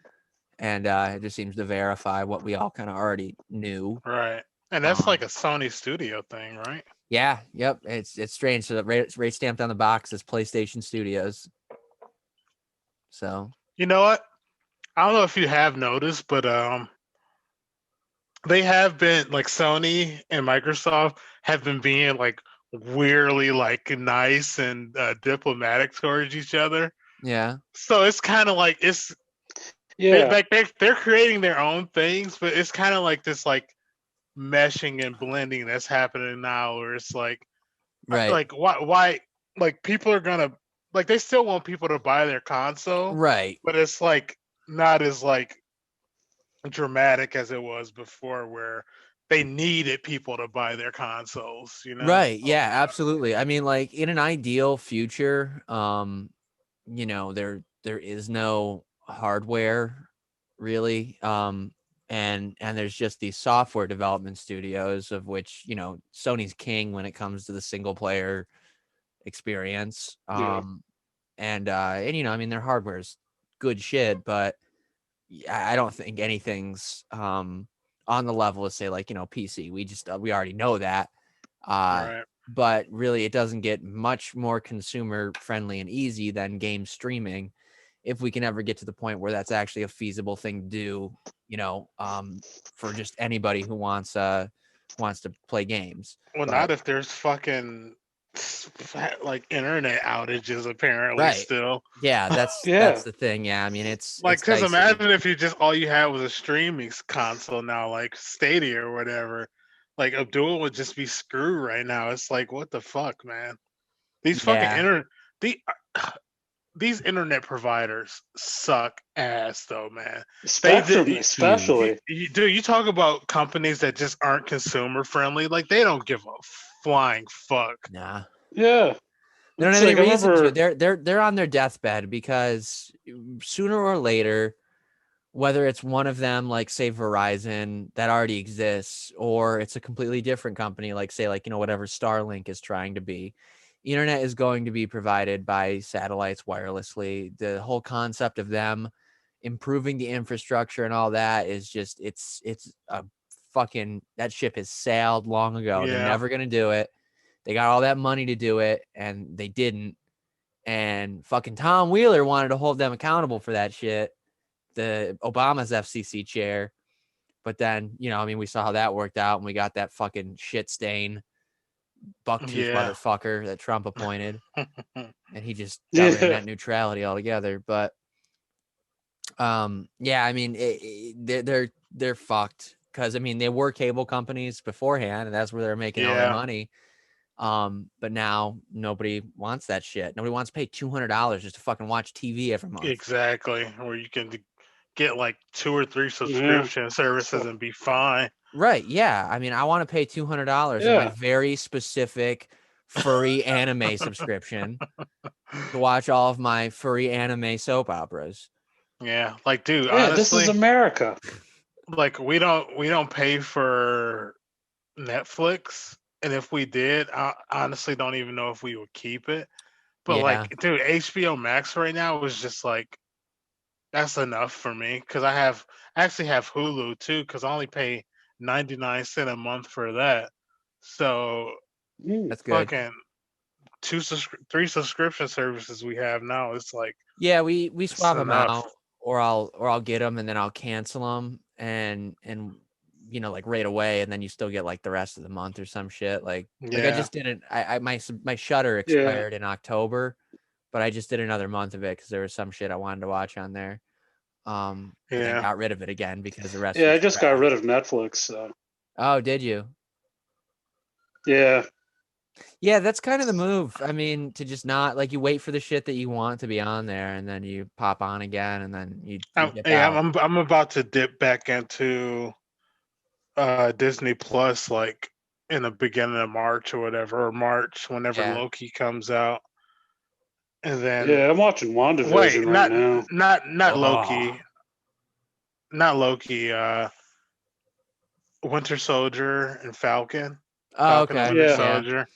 and it just seems to verify what we all kind of already knew. Right. And that's like a Sony Studio thing, right? Yeah. Yep. It's strange. So the rate stamped on the box is PlayStation Studios. So you know what? I don't know if you have noticed, but they have been like Sony and Microsoft have been being like weirdly like nice and diplomatic towards each other. yeah. So it's kind of like they're creating their own things, but it's kind of like this like meshing and blending that's happening now, where it's like Right. like why like people are gonna like they still want people to buy their console, Right. but it's like not as like dramatic as it was before, where they needed people to buy their consoles, you know? Right. Yeah, absolutely. I mean, like in an ideal future, there is no hardware really. And there's just these software development studios, of which, Sony's king when it comes to the single player experience. And I mean, their hardware's good shit, but I don't think anything's on the level of, say, like, PC. We already know that. Right. But really, it doesn't get much more consumer friendly and easy than game streaming, if we can ever get to the point where that's actually a feasible thing to do, for just anybody who wants to play games. Well, But not if there's fucking like internet outages apparently right. still. Yeah, that's the thing. Yeah, I mean, it's Like, because dicey. imagine if you just all you had was a streaming console now, like Stadia or whatever. Like Abdul would just be screwed right now. It's like, what the fuck, man? These fucking these internet providers suck ass, though, man. Spectrum, especially. Dude, you talk about companies that just aren't consumer friendly. Like, they don't give a flying fuck. Nah. Yeah. They don't have any reason to. They're on their deathbed, because sooner or later, whether it's one of them, like, say, Verizon, that already exists, or it's a completely different company, like, say, like, whatever Starlink is trying to be, internet is going to be provided by satellites wirelessly. The whole concept of them improving the infrastructure and all that is just, it's a fucking, that ship has sailed long ago. Yeah. They're never going to do it. They got all that money to do it, and they didn't. And fucking Tom Wheeler wanted to hold them accountable for that shit. The Obama's FCC chair. But then, I mean, we saw how that worked out, and we got that fucking shit stain bucktooth Yeah. motherfucker that Trump appointed, and he just got rid of Yeah. net neutrality altogether. But yeah, I mean, they're fucked because I mean they were cable companies beforehand, and that's where they're making all their Yeah. money. But now nobody wants that shit. Nobody wants to pay $200 just to fucking watch TV every month. Exactly. Where you can get like 2 or 3 Yeah. subscription services and be fine. Right? Yeah. I mean, I want to pay $200 in my Yeah. very specific furry anime subscription to watch all of my furry anime soap operas. Yeah. Like, dude, Yeah, this is honestly, America. like we don't pay for Netflix, and if we did, I honestly don't even know if we would keep it. But Yeah. like, dude, HBO Max right now was just like that's enough for me because I actually have Hulu too because I only pay 99 cents a month for that. So Mm. That's good. fucking 3 subscription services we have now. It's like Yeah, we it's swap them enough. out, or I'll get them and then I'll cancel them and you know, like right away, and then you still get like the rest of the month or some shit. Like I Yeah. just didn't. My Shutter expired in October, but I just did another month of it because there was some shit I wanted to watch on there. And Yeah. got rid of it again because the rest. Yeah, I was just trash. got rid of Netflix. So. Oh, did you? Yeah. Yeah, that's kind of the move. I mean, to just not like you wait for the shit that you want to be on there, and then you pop on again, and then you dip out. I'm about to dip back into Disney Plus like in the beginning of March or whatever, or March whenever Yeah. Loki comes out. And then Yeah, I'm watching WandaVision right now. not Loki. Not Loki, Winter Soldier and Falcon. Oh, Falcon and okay. Winter Yeah. Soldier.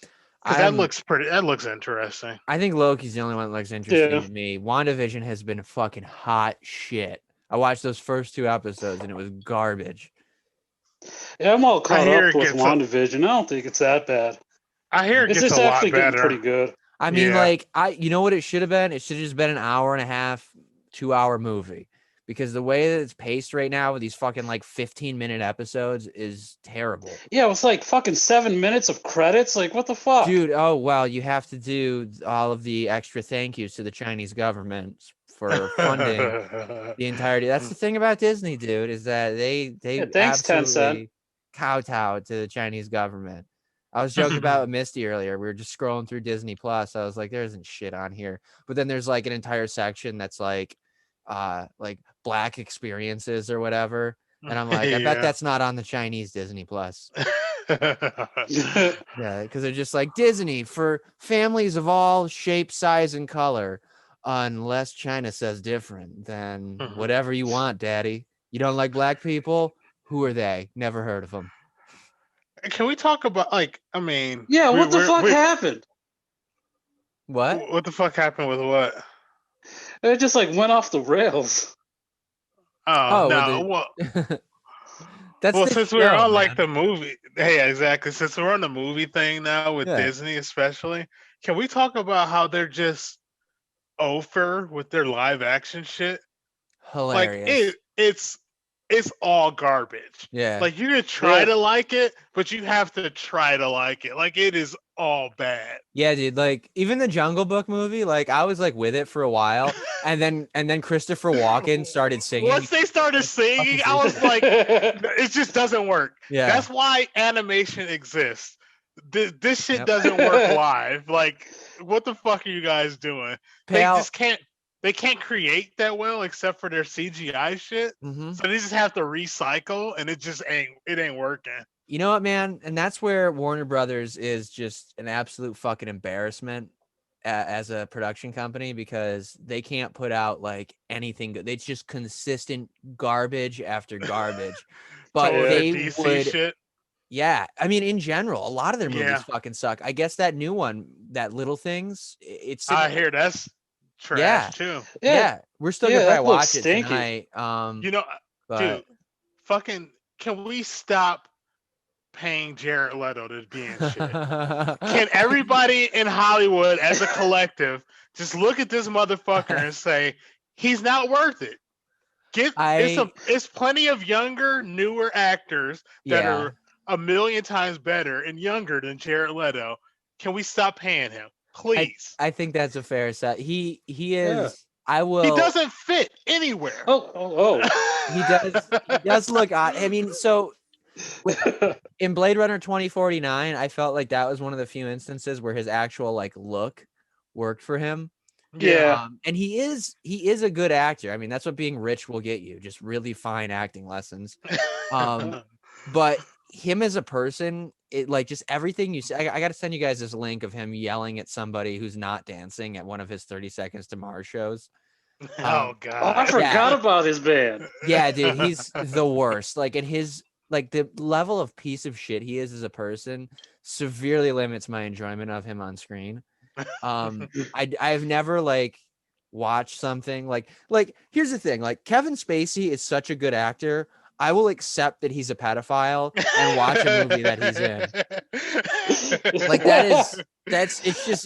Because that looks interesting. I think Loki's the only one that looks interesting Yeah. to me. WandaVision has been fucking hot shit. I watched those first 2 episodes and it was garbage. Yeah, I'm all caught hear up it with gets WandaVision. I don't think it's that bad. I hear it It's gets just a lot actually getting pretty better. good. I mean, Yeah. like, you know what it should have been? It should have just been an hour and a half, 2-hour movie. Because the way that it's paced right now with these fucking like 15-minute episodes is terrible. Yeah, it was like fucking 7 minutes of credits. Like, what the fuck? Dude, oh, well, you have to do all of the extra thank yous to the Chinese government for funding the entirety. That's the thing about Disney, dude, is that they Yeah, thanks, Tencent. absolutely kowtow to the Chinese government. I was joking about Misty earlier. We were just scrolling through Disney Plus. I was like, there isn't shit on here. But then there's like an entire section that's like Black experiences or whatever. And I'm like, I bet that's not on the Chinese Disney Plus. Yeah, because they're just like Disney for families of all shape, size, and color. Unless China says different, then whatever you want, Daddy. You don't like black people? Who are they? Never heard of them. Can we talk about like? I mean, Yeah, what the fuck happened? What? What the fuck happened with what? It just like went off the rails. Oh no! Well, since we're on like the movie, hey, exactly. Since we're on the movie thing now with Disney, especially, can we talk about how they're just over with their live action shit? Hilarious. Like it's all garbage. Yeah. Like you're gonna try to like it, but you have to try to like it. Like it is all bad. Yeah, dude. Like even the Jungle Book movie, like I was like with it for a while, and then Christopher Walken started singing. Once they started singing, I was like, it just doesn't work. Yeah. That's why animation exists. This shit doesn't work live. Like, what the fuck are you guys doing? They just can't. They can't create that well except for their CGI shit. So they just have to recycle, and it just ain't working. You know what, man? And that's where Warner Brothers is just an absolute fucking embarrassment as a production company because they can't put out like anything good. It's just consistent garbage after garbage. But they DC would. Shit. Yeah, I mean, in general, a lot of their movies fucking suck. I guess that new one, that Little Things, it's. I hear that's trash too. Yeah, we're still gonna probably watch it tonight. You know, dude, fucking, can we stop paying Jared Leto to be in shit? Can everybody in Hollywood, as a collective, just look at this motherfucker and say he's not worth it? It's plenty of younger, newer actors that are a million times better and younger than Jared Leto. Can we stop paying him, please? I think that's a fair set. He Yeah. is. I will. He doesn't fit anywhere. He does look odd. I mean, so in Blade Runner 2049, I felt like that was one of the few instances where his actual like look worked for him. Yeah. And he is a good actor. I mean, that's what being rich will get you, just really fine acting lessons. But him as a person, it like just everything you say. I got to send you guys this link of him yelling at somebody who's not dancing at one of his 30 Seconds to Mars shows. Oh God! I forgot about his band. Yeah, dude, he's the worst. Like, and his like the level of piece of shit he is as a person severely limits my enjoyment of him on screen. I've never like watched something like here's the thing, like Kevin Spacey is such a good actor. I will accept that he's a pedophile and watch a movie that he's in. Like it's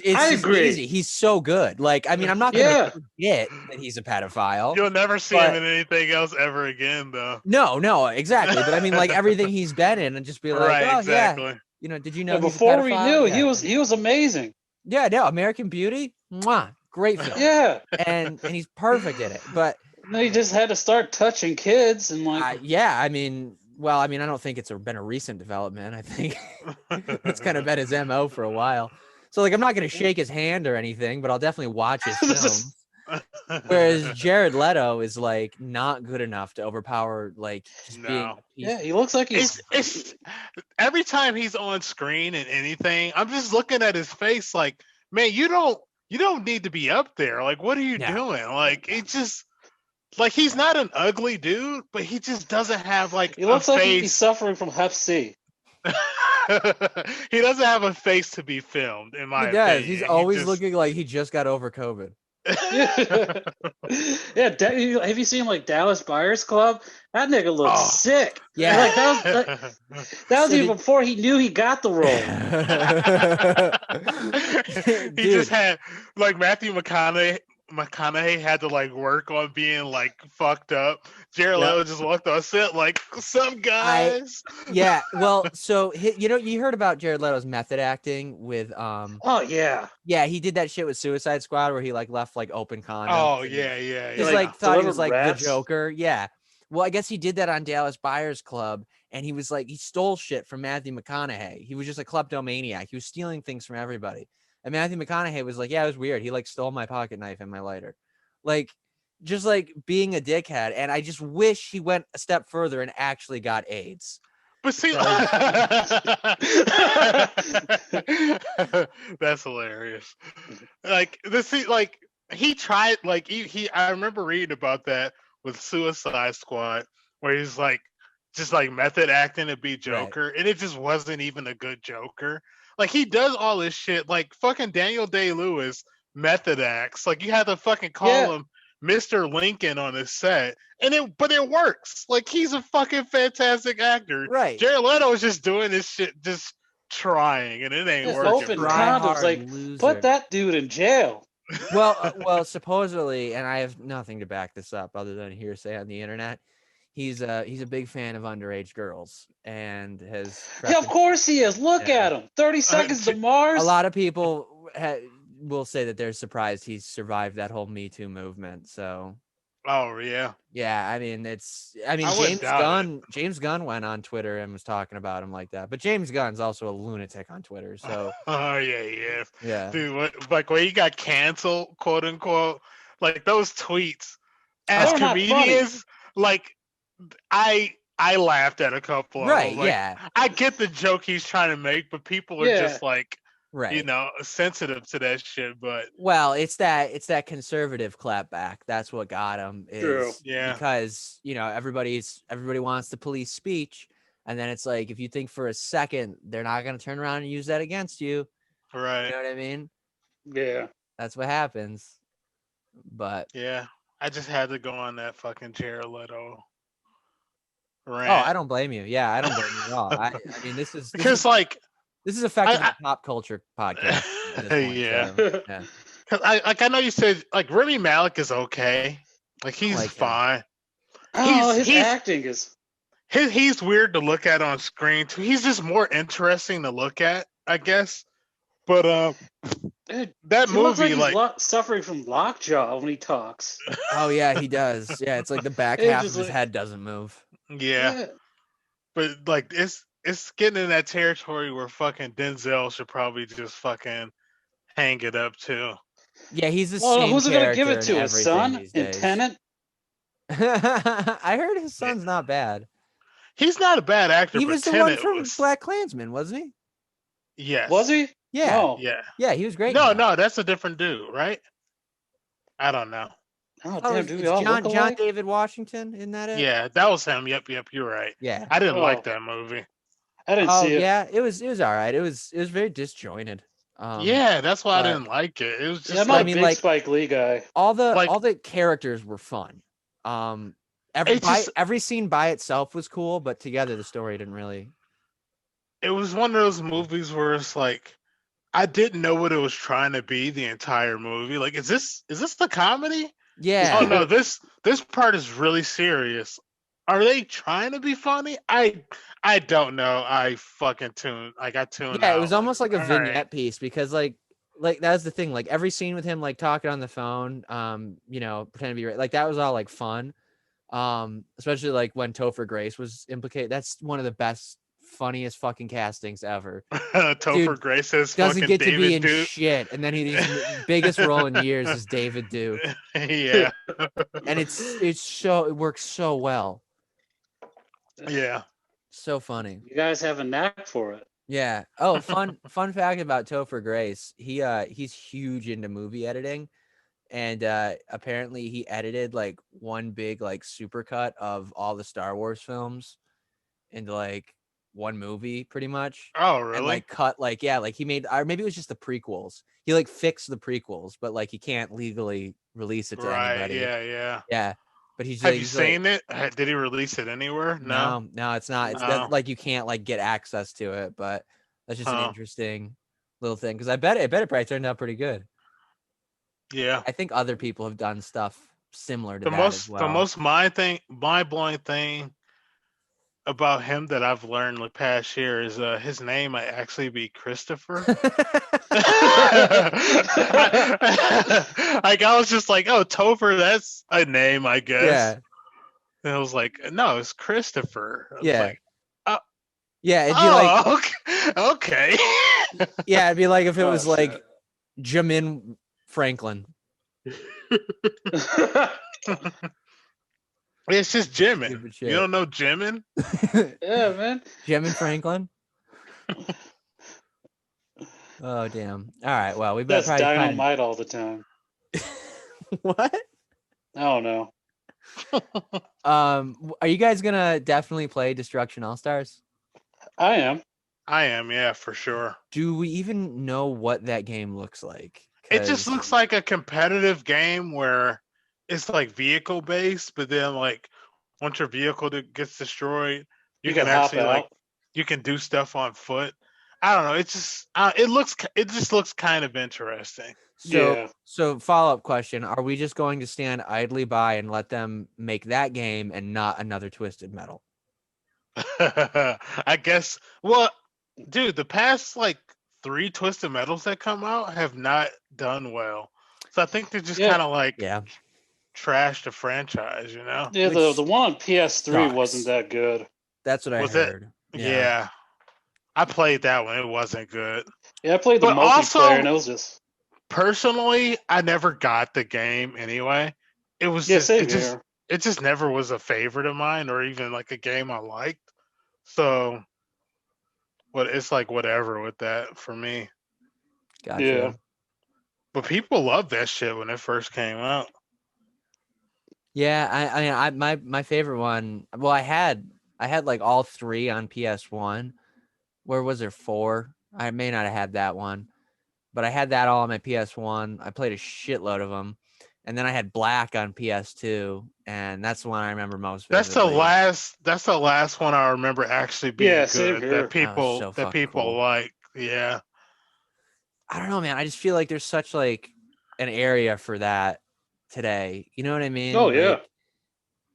I agree. easy. He's so good. Like, I mean, I'm not gonna forget that he's a pedophile. You'll never see him in anything else ever again, though. No, exactly. But I mean, like everything he's been in, and just be like, right, oh exactly. yeah, you know, did you know? Before we knew, he was amazing. Yeah, no, American Beauty, great film. Yeah, and he's perfect in it. But he just had to start touching kids and like. Yeah, I mean, I don't think it's been a recent development. I think it's kind of been his MO for a while. So like, I'm not gonna shake his hand or anything, but I'll definitely watch his films. Whereas Jared Leto is like not good enough to overpower like just being. Yeah, he looks like he's. It's every time he's on screen in anything, I'm just looking at his face like, man, you don't need to be up there. Like, what are you doing? Like, it just like he's not an ugly dude, but he just doesn't have like. He looks like he's suffering from Hep C. He doesn't have a face to be filmed, in my opinion. He's always looking like he just got over COVID. Yeah, have you seen like Dallas Buyers Club? That nigga looks sick. Yeah, like that was even before he knew he got the role. He just had like Matthew McConaughey had to like work on being like fucked up. Jared Leto just walked on set like, "What's up, guys?" Well, so you heard about Jared Leto's method acting with he did that shit with Suicide Squad where he like left like open condoms. He like thought he was like the Joker. Well, I guess he did that on Dallas Buyers Club, and he was like, he stole shit from Matthew McConaughey. He was just a kleptomaniac. He was stealing things from everybody. And Matthew McConaughey was like, yeah, it was weird. He like stole my pocket knife and my lighter. Like, just like being a dickhead. And I just wish he went a step further and actually got AIDS. But see, that's hilarious. Like he tried, like he I remember reading about that with Suicide Squad, where he's like just like method acting to be Joker, and it just wasn't even a good Joker. Like he does all this shit, like fucking Daniel Day-Lewis method acts. Like you have to fucking call him Mr. Lincoln on his set, but it works. Like he's a fucking fantastic actor. Right. Jared Leto is just doing this shit, just trying, and it ain't working. Open condoms, like put that dude in jail. Well, supposedly, and I have nothing to back this up other than hearsay on the internet. He's a big fan of underage girls and has. Yeah, of course he is. Look at him. 30 Seconds to Mars. A lot of people will say that they're surprised he survived that whole Me Too movement. So. Oh yeah. Yeah, I mean James Gunn went on Twitter and was talking about him like that. But James Gunn's also a lunatic on Twitter. So. Oh yeah. Yeah. Dude, like when he got canceled, quote unquote, like those tweets as comedians, like. I laughed at a couple of them. Like, I get the joke he's trying to make, but people are just like, sensitive to that shit. But it's that conservative clapback. That's what got him. Because everybody wants to police speech, and then it's like if you think for a second they're not going to turn around and use that against you. Right. You know what I mean? Yeah. That's what happens. But yeah, I just had to go on that fucking Jared Leto. Rant. Oh, I don't blame you. Yeah, I don't blame you at all. I mean, this is affecting the pop culture podcast. Because I know you said like Rami Malek is okay. Like he's fine. His acting is. he's weird to look at on screen too. He's just more interesting to look at, I guess. But Dude, that he looks like movie, he's like, suffering from lockjaw when he talks. Oh yeah, he does. Yeah, it's like the back It's half just of his like, head doesn't move. yeah, yeah. but like it's getting in that territory where fucking Denzel should probably just fucking hang it up too. Yeah, he's the Well, same who's he gonna give character it in to? His everything son these in days. Tenet? I heard his son's not bad. He's not a bad actor, He but was the one Tenet from was Black Klansman, wasn't he? yes. Was he? Yeah. No. Yeah. Yeah, he was great. No, in that. no, that's a different dude, right? I don't know. Oh, Oh, damn, do we it's all look John alike? David Washington, isn't that it? Yeah, that was him. Yep, you're right. Yeah. I didn't like Oh. that movie. I didn't Oh see it. yeah, it was all right. It was very disjointed. Yeah, that's why I but- didn't like it. It was Yeah, just I'm not I a mean, big like- Spike Lee guy. all like- the characters were fun. Every scene by itself was cool, but together the story didn't really. it was one of those movies where it's like I didn't know what it was trying to be the entire movie. Like, is this the comedy? Yeah. Oh no, this part is really serious. Are they trying to be funny? I don't know. I fucking tuned. I got tuned Yeah, out. it was almost like a all vignette right. piece because like that's the thing. Like every scene with him like talking on the phone, pretending to be like that was all like fun. Especially like when Topher Grace was implicated. That's one of the best, funniest fucking castings ever. Topher Grace says Doesn't fucking get to be David in Duke. shit, and then his biggest role in years is David Duke, Yeah, and it works so well, yeah. so funny. You guys have a knack for it. Yeah. Oh, fun fact about Topher Grace. He's huge into movie editing, and apparently he edited like one big like supercut of all the Star Wars films into like one movie pretty much. Oh, And really? like cut like he made, or maybe it was just the prequels. He like fixed the prequels, but like he can't legally release it to Right. anybody. Yeah. Yeah. But he's Have like, you he's like, seen it? Did he release it anywhere? No. no, it's not. It's No. like you can't like get access to it, but that's just an Huh. interesting little thing because I bet it probably turned out pretty good. Yeah. I think other people have done stuff similar to The that most as well. the most mind blowing thing about him that I've learned the past year is his name might actually be Christopher. Like I was just like, oh, Topher, that's a name, I guess. Yeah. And I was like, no, it's Christopher. I was Yeah. like, Yeah, it'd be like okay. yeah, it'd be like if it Oh, was like shit. Jamin Franklin. It's just Jimin. Stupid shit. You don't know Jimin? Yeah, man. Jamin Franklin. Oh damn! All right, well we better That's probably find dynamite all the time. what. I don't know. Are you guys gonna definitely play Destruction All Stars? I am. I am, yeah, for sure. Do we even know what that game looks like? It just 'Cause- looks like a competitive game where it's like vehicle based, but then like once your vehicle gets destroyed, you can hop actually like out. you can do stuff on foot. I don't know. It's just it just looks kind of interesting. Yeah. So follow-up question: are we just going to stand idly by and let them make that game and not another Twisted Metal? I guess. Well, dude, the past like 3 Twisted Metals that come out have not done well. So I think they just Yeah. kind of like Yeah, trashed the franchise, you know? Yeah, Which the one on PS3 sucks. wasn't that good. that's what I Was it? heard. Yeah. I played that one. It wasn't good. Yeah, I played the But multiplayer also- and it was just Personally, I never got the game anyway. It was yeah, just same it just never was a favorite of mine or even like a game I liked. So it's like whatever with that for me. Gotcha. Yeah. But people loved that shit when it first came out. Yeah, I my favorite one. Well, I had like all 3 on PS1. Where was there 4? I may not have had that one, but I had that all on my PS1. I played a shitload of them, and then I had Black on PS2, and that's the one I remember most. That's the vividly. last. That's the last one I remember actually being Yeah, same good. here. That people so that fucking people cool. like. Yeah. I don't know, man. I just feel like there's such like an area for that today. You know what I mean? Oh, yeah. Like,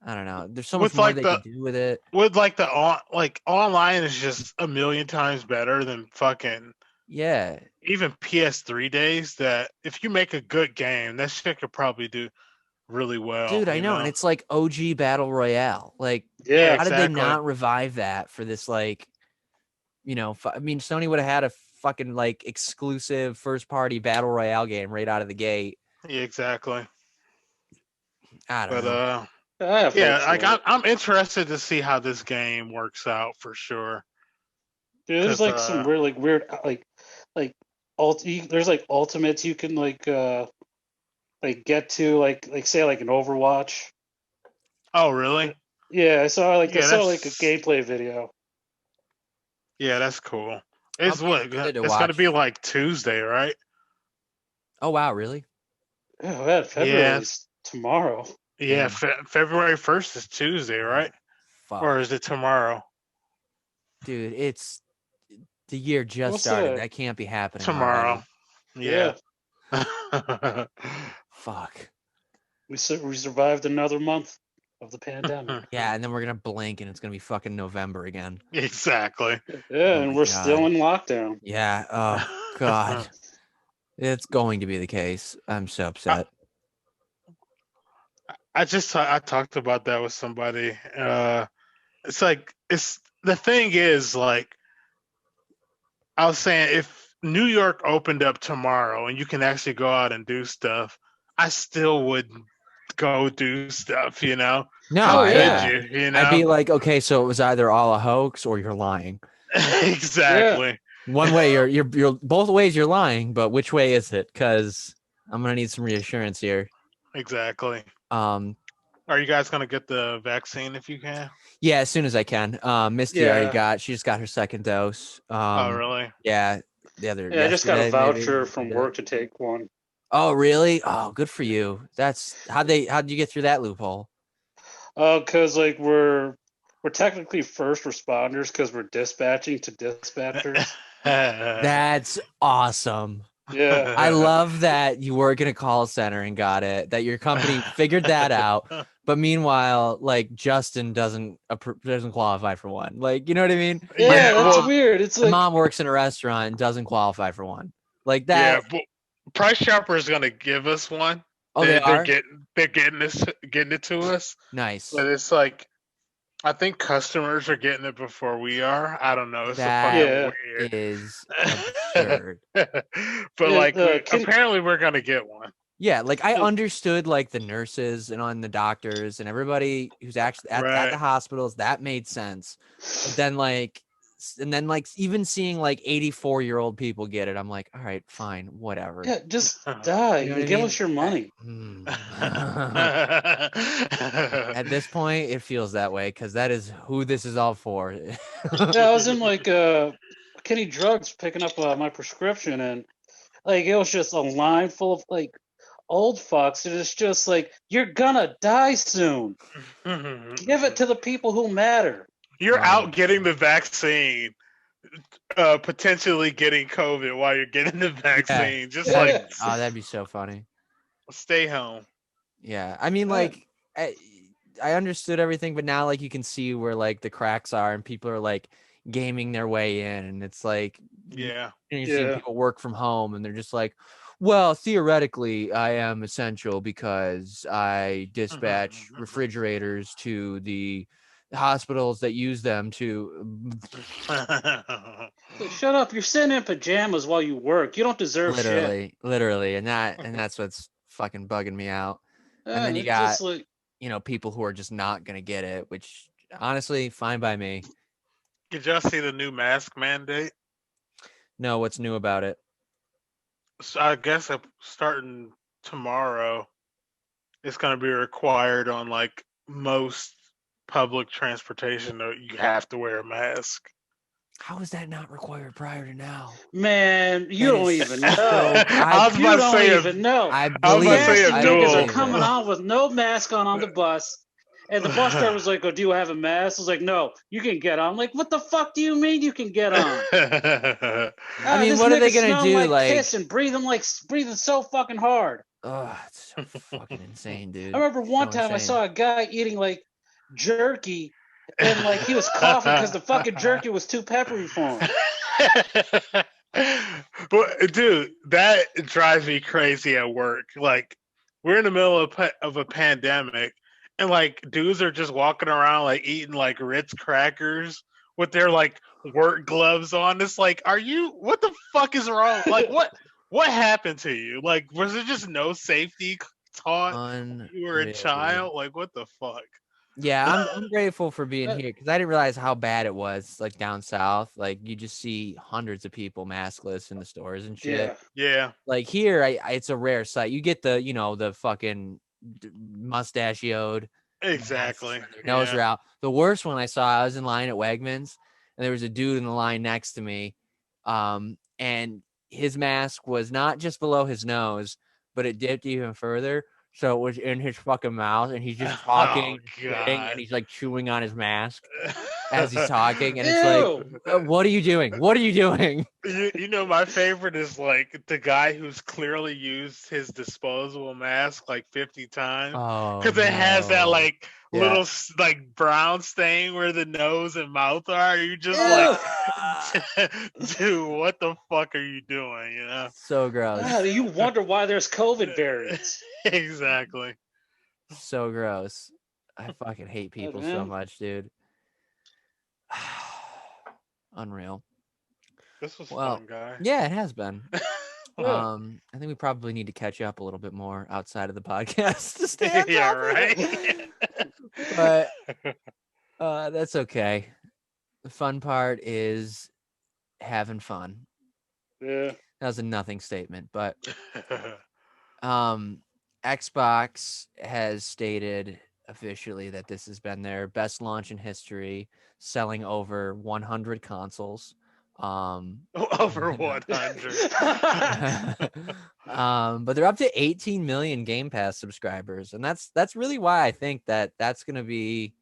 I don't know. There's so much With more like they the could do with it. with like the online is just a million times better than fucking Yeah, even PS3 days. That if you make a good game, that shit could probably do really well. dude, I You know, and know? it's like OG Battle Royale. Like, Yeah, Yeah. how did they exactly. not revive that for this? Like, I mean, Sony would have had a fucking like exclusive first party Battle Royale game right out of the gate. Yeah, exactly. I don't But know. I have yeah, hope like for it. I'm interested to see how this game works out for sure. Dude, there's Cause like some really weird like there's like ultimates you can like get to like say like an Overwatch. oh really? Yeah, I Yeah, saw like a gameplay video. that's cool. I'll It's be what interested to it's gonna be watch. like Tuesday, right? Oh wow, really? Oh, man, Yeah, February's tomorrow. yeah. Damn. February 1st is Tuesday, right? Fuck, Or is it tomorrow? dude, it's the year just What's started. today? That can't be happening Tomorrow. already. Yeah. Yeah, Fuck. we survived another month of the pandemic. Yeah, and then we're gonna blink and it's gonna be fucking November again. exactly. Yeah, Oh and my we're still god. in lockdown. Yeah. Oh god. It's going to be the case. I'm so upset. I talked about that with somebody. It's like it's the thing is like I was saying if New York opened up tomorrow and you can actually go out and do stuff, I still wouldn't go do stuff, you know? No, How could yeah. you I'd be know? like, okay, so it was either all a hoax or you're lying. Yeah, exactly. One way you're both ways you're lying, but which way is it? Because I'm gonna need some reassurance here. Exactly. Um, Are you guys gonna get the vaccine if you can? yeah, as soon as I can. Misty already yeah, she just got her second dose. Oh really? Yeah, yeah. I just got a yesterday maybe. voucher from work to take one. Oh, really? Oh, good for you. That's how'd you get through that loophole? Cause like we're technically first responders because we're dispatching to dispatchers. That's awesome. Yeah, I love that you work in a call center and got it, that your company figured that out. But meanwhile, like Justin doesn't qualify for one. Like, you know what I mean? yeah. That's well, weird. It's My like mom works in a restaurant and doesn't qualify for one. Like yeah, that. but Price Chopper is gonna give us one. Oh, they They're are? getting it to us, Nice. but it's like I think customers are getting it before we are. I don't know. It's a That fucking yeah, weird. is absurd. but yeah. like, apparently, we're gonna get one. Yeah, like I understood like the nurses and on the doctors and everybody who's actually at the Right. hospitals, that made sense. But then like even seeing like 84-year-old people get it, I'm like, all right, fine, whatever. Yeah, just die You know what and I give mean? us your money. At this point, it feels that way because that is who this is all for. Yeah, I was in like Kenny Drugs picking up my prescription, and like it was just a line full of like old fucks, and it's just like you're gonna die soon. Give it to the people who matter. You're Oh, out getting the vaccine, potentially getting COVID while you're getting the vaccine. Just Yeah. like that'd be so funny. stay home. Yeah, I mean, like, I understood everything, but now, like, you can see where like the cracks are, and people are like gaming their way in, and it's like, Yeah. and you're seeing Yeah. people work from home, and they're just like, well, theoretically, I am essential because I dispatch refrigerators to the hospitals that use them to Shut up! You're sitting in pajamas while you work. You don't deserve shit. literally, and that's what's fucking bugging me out. And then And you it's just got, like people who are just not gonna get it, which honestly, fine by me. Did y'all see the new mask mandate? No, what's new about it? So I guess starting tomorrow, it's going to be required on like most public transportation that you have to wear a mask. How is that not required prior to now? man, you That don't is even so- know. I was You about to don't say even know. I was about believe to say it. a I Niggas are believe coming it. on with no mask on the bus. And the bus driver's like, "Oh, do you have a mask?" I was like, "No, you can get on." I'm like, "What the fuck do you mean you can get on?" I mean, This what are they nigga gonna smell do? like Like, piss and breathing so fucking hard. oh, it's so fucking insane, dude. I remember one So time I insane. saw a guy eating like jerky, and like he was coughing because the fucking jerky was too peppery for him. Well, dude, that drives me crazy at work. Like, we're in the middle of a pandemic, and like dudes are just walking around like eating like Ritz crackers with their like work gloves on. It's like, are you? What the fuck is wrong? Like, what happened to you? Like, was there just no safety taught when you were a Unreal, dude. child? Like, what the fuck? Yeah, I'm grateful for being here because I didn't realize how bad it was. Like down south, like you just see hundreds of people maskless in the stores and shit. Yeah. Yeah, Like here, it's a rare sight. You get the the fucking mustachioed, exactly. their nose are Yeah. out. The worst one I saw, I was in line at Wegmans, and there was a dude in the line next to me, and his mask was not just below his nose, but it dipped even further. So it was in his fucking mouth, and he's just talking, Oh spitting, and god. he's like chewing on his mask as he's talking, and it's like, Ew. what are you doing? What are you doing? You know, my favorite is like the guy who's clearly used his disposable mask like 50 times Oh, because it has that no. like Yeah. little like brown stain where the nose and mouth are. You just Ew. like, dude, what the fuck are you doing? You know? So gross. God, you wonder why there's COVID variants. Exactly. So gross. I fucking hate people so man. much, dude. Unreal. This was Well, fun, guy. yeah, it has been. Yeah. I think we probably need to catch up a little bit more outside of the podcast to stay on Yeah, top of it. right. But that's okay. The fun part is having fun. Yeah. That was a nothing statement, but Xbox has stated officially that this has been their best launch in history, selling over 100 consoles. Over 100. But they're up to 18 million Game Pass subscribers, and that's really why I think that's gonna be,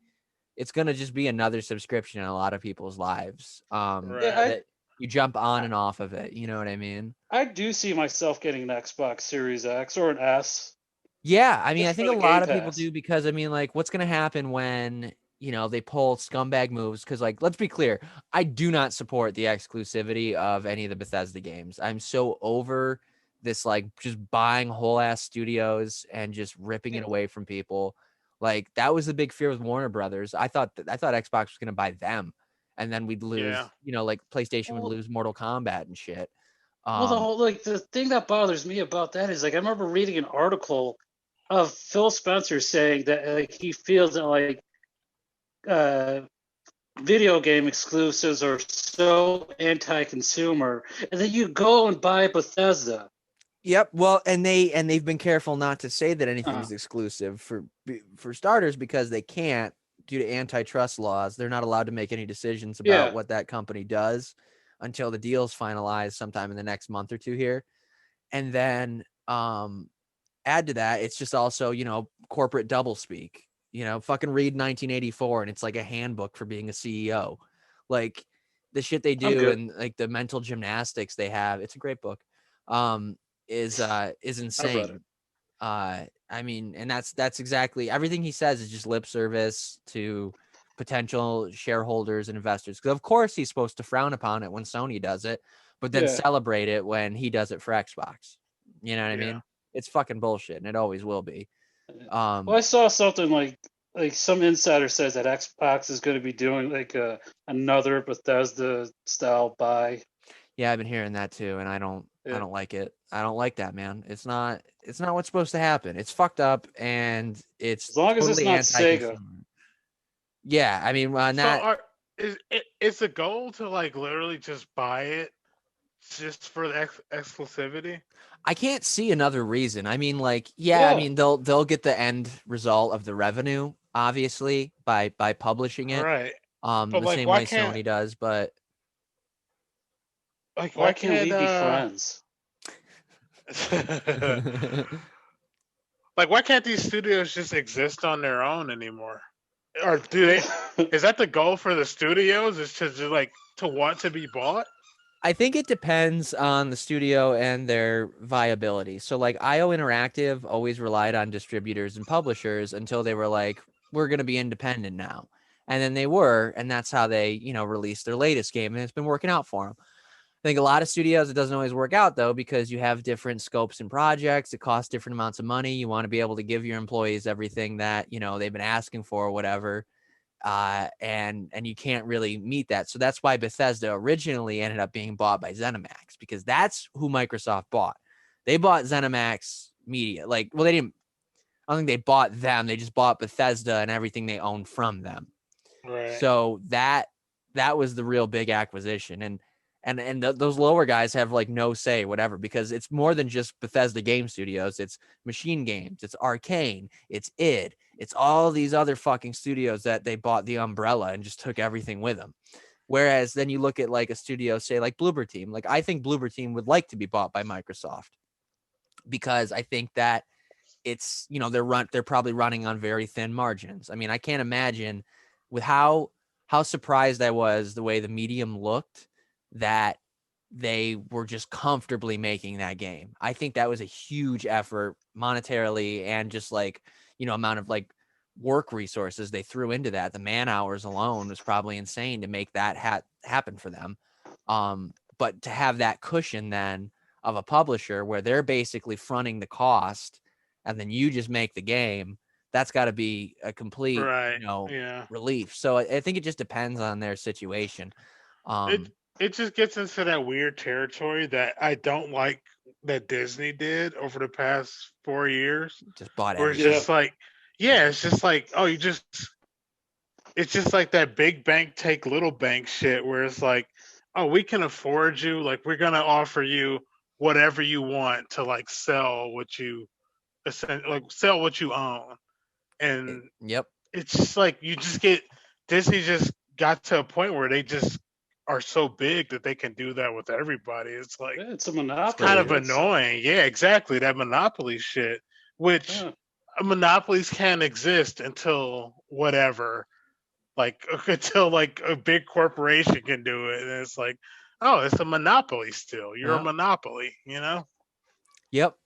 it's gonna just be another subscription in a lot of people's lives. Right. Yeah, That you jump on and off of it. You know what I mean? I do see myself getting an Xbox Series X or an S. Yeah, I mean, I Just think for a the lot Game of people Pass. do because I mean, like, what's gonna happen when they pull scumbag moves? Because, like, let's be clear, I do not support the exclusivity of any of the Bethesda games. I'm so over this, like, just buying whole ass studios and just ripping it away from people. Like, that was the big fear with Warner Brothers. I thought Xbox was gonna buy them, and then we'd lose. Yeah. Like PlayStation would Well, lose Mortal Kombat and shit. well, the whole the thing that bothers me about that is like I remember reading an article of Phil Spencer saying that like he feels that like uh, video game exclusives are so anti-consumer, and then you go and buy Bethesda. Yep. Well, and they've been careful not to say that anything's Uh-huh. exclusive for starters because they can't due to antitrust laws. They're not allowed to make any decisions about Yeah. what that company does until the deal's finalized sometime in the next month or two here. And then add to that, it's just also, corporate doublespeak. Fucking read 1984 and it's like a handbook for being a CEO. Like the shit they I'm do good. and like the mental gymnastics they have. It's a great book. Is I've read it. insane. I mean, and that's exactly everything he says is just lip service to potential shareholders and investors. Because of course he's supposed to frown upon it when Sony does it, but then Yeah. celebrate it when he does it for Xbox. You know what I Yeah. mean? It's fucking bullshit, and it always will be. Well, I saw something like some insider says that Xbox is going to be doing like another Bethesda style buy. Yeah, I've been hearing that too, and I don't Yeah. like it. I don't like that, man. It's not what's supposed to happen. It's fucked up, and it's As long as it's totally not Sega. anti-consumer. Yeah, I mean, So is the goal to like literally just buy it just for the exclusivity? I can't see another reason. I mean, like, yeah, I mean, they'll get the end result of the revenue, obviously, by publishing it, Right. But the like, same why way can't Sony does. But Why can't we be friends? Like, why can't these studios just exist on their own anymore? Or do they? Is that the goal for the studios? Is to just, like to want to be bought? I think it depends on the studio and their viability. So, like, IO Interactive always relied on distributors and publishers until they were like, we're going to be independent now. And then they were, and that's how they, you know, released their latest game, and it's been working out for them. I think a lot of studios, it doesn't always work out though, because you have different scopes and projects. It costs different amounts of money. You want to be able to give your employees everything that, you know, they've been asking for or whatever. And you can't really meet that. So that's why Bethesda originally ended up being bought by ZeniMax, because that's who Microsoft bought. They bought ZeniMax Media. Like, well, I don't think they bought them. They just bought Bethesda and everything they owned from them. Right. So that was the real big acquisition. And those lower guys have like no say, whatever, because it's more than just Bethesda Game Studios. It's Machine Games, it's Arcane, it's id, it's all these other fucking studios that they bought the umbrella and just took everything with them. Whereas then you look at like a studio, say like Bloober Team. Like, I think Bloober Team would like to be bought by Microsoft, because I think that it's, you know, they're probably running on very thin margins. I mean, I can't imagine with how surprised I was the way the Medium looked, that they were just comfortably making that game. I think that was a huge effort monetarily, and just like, you know, amount of like work resources they threw into that. The man hours alone was probably insane to make that happen for them. But to have that cushion then of a publisher where they're basically fronting the cost, and then you just make the game, that's got to be a complete, Right. you know, Yeah. relief. So I think it just depends on their situation. It just gets into that weird territory that I don't like that Disney did over the past 4 years, Just bought where it's everything. just like, yeah, it's just like, oh, it's just like that big bank take little bank shit, where it's like, oh, we can afford you, like we're gonna offer you whatever you want to like sell what you sell what you own, and Yep. it's just like Disney just got to a point where they just are so big that they can do that with everybody. It's like, Yeah, it's a monopoly. kind of annoying. Yeah, exactly. That monopoly shit, which monopolies can't exist until whatever, like until like a big corporation can do it. And it's like, oh, it's a monopoly still. You're a monopoly, you know? Yep.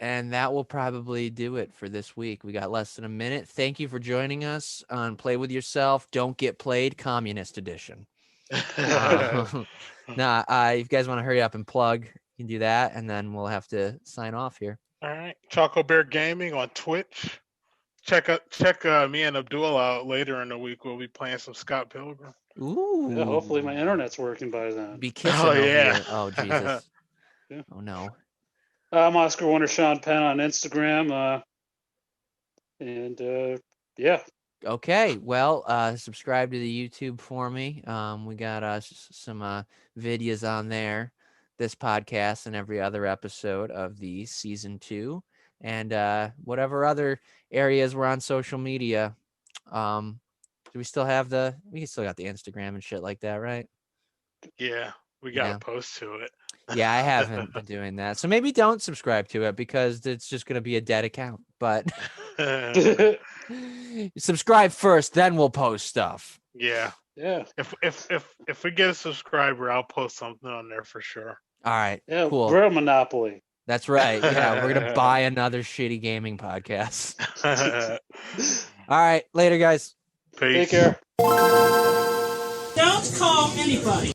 And that will probably do it for this week. We got less than a minute. Thank you for joining us on Play With Yourself, Don't Get Played, Communist Edition. If you guys want to hurry up and plug, you can do that, and then we'll have to sign off here. All right. Choco Bear Gaming on Twitch. Check me and Abdul out later in the week. We'll be playing some Scott Pilgrim. Ooh. Yeah, hopefully my internet's working by then. Be kissing over here. Oh, Jesus. Yeah. Oh, no. I'm Oscar Wonder Sean Penn on Instagram. Yeah. Okay, well, subscribe to the YouTube for me. We got some videos on there, this podcast and every other episode of the season 2, and whatever other areas we're on social media. Do we still have we still got the Instagram and shit like that, right? Yeah, we gotta post to it. Yeah, I haven't been doing that. So maybe don't subscribe to it, because it's just going to be a dead account. But subscribe first, then we'll post stuff. Yeah. Yeah. If we get a subscriber, I'll post something on there for sure. All right. Yeah, cool. We're a monopoly. That's right. Yeah, we're going to buy another shitty gaming podcast. All right. Later, guys. Peace. Take care. Don't call anybody.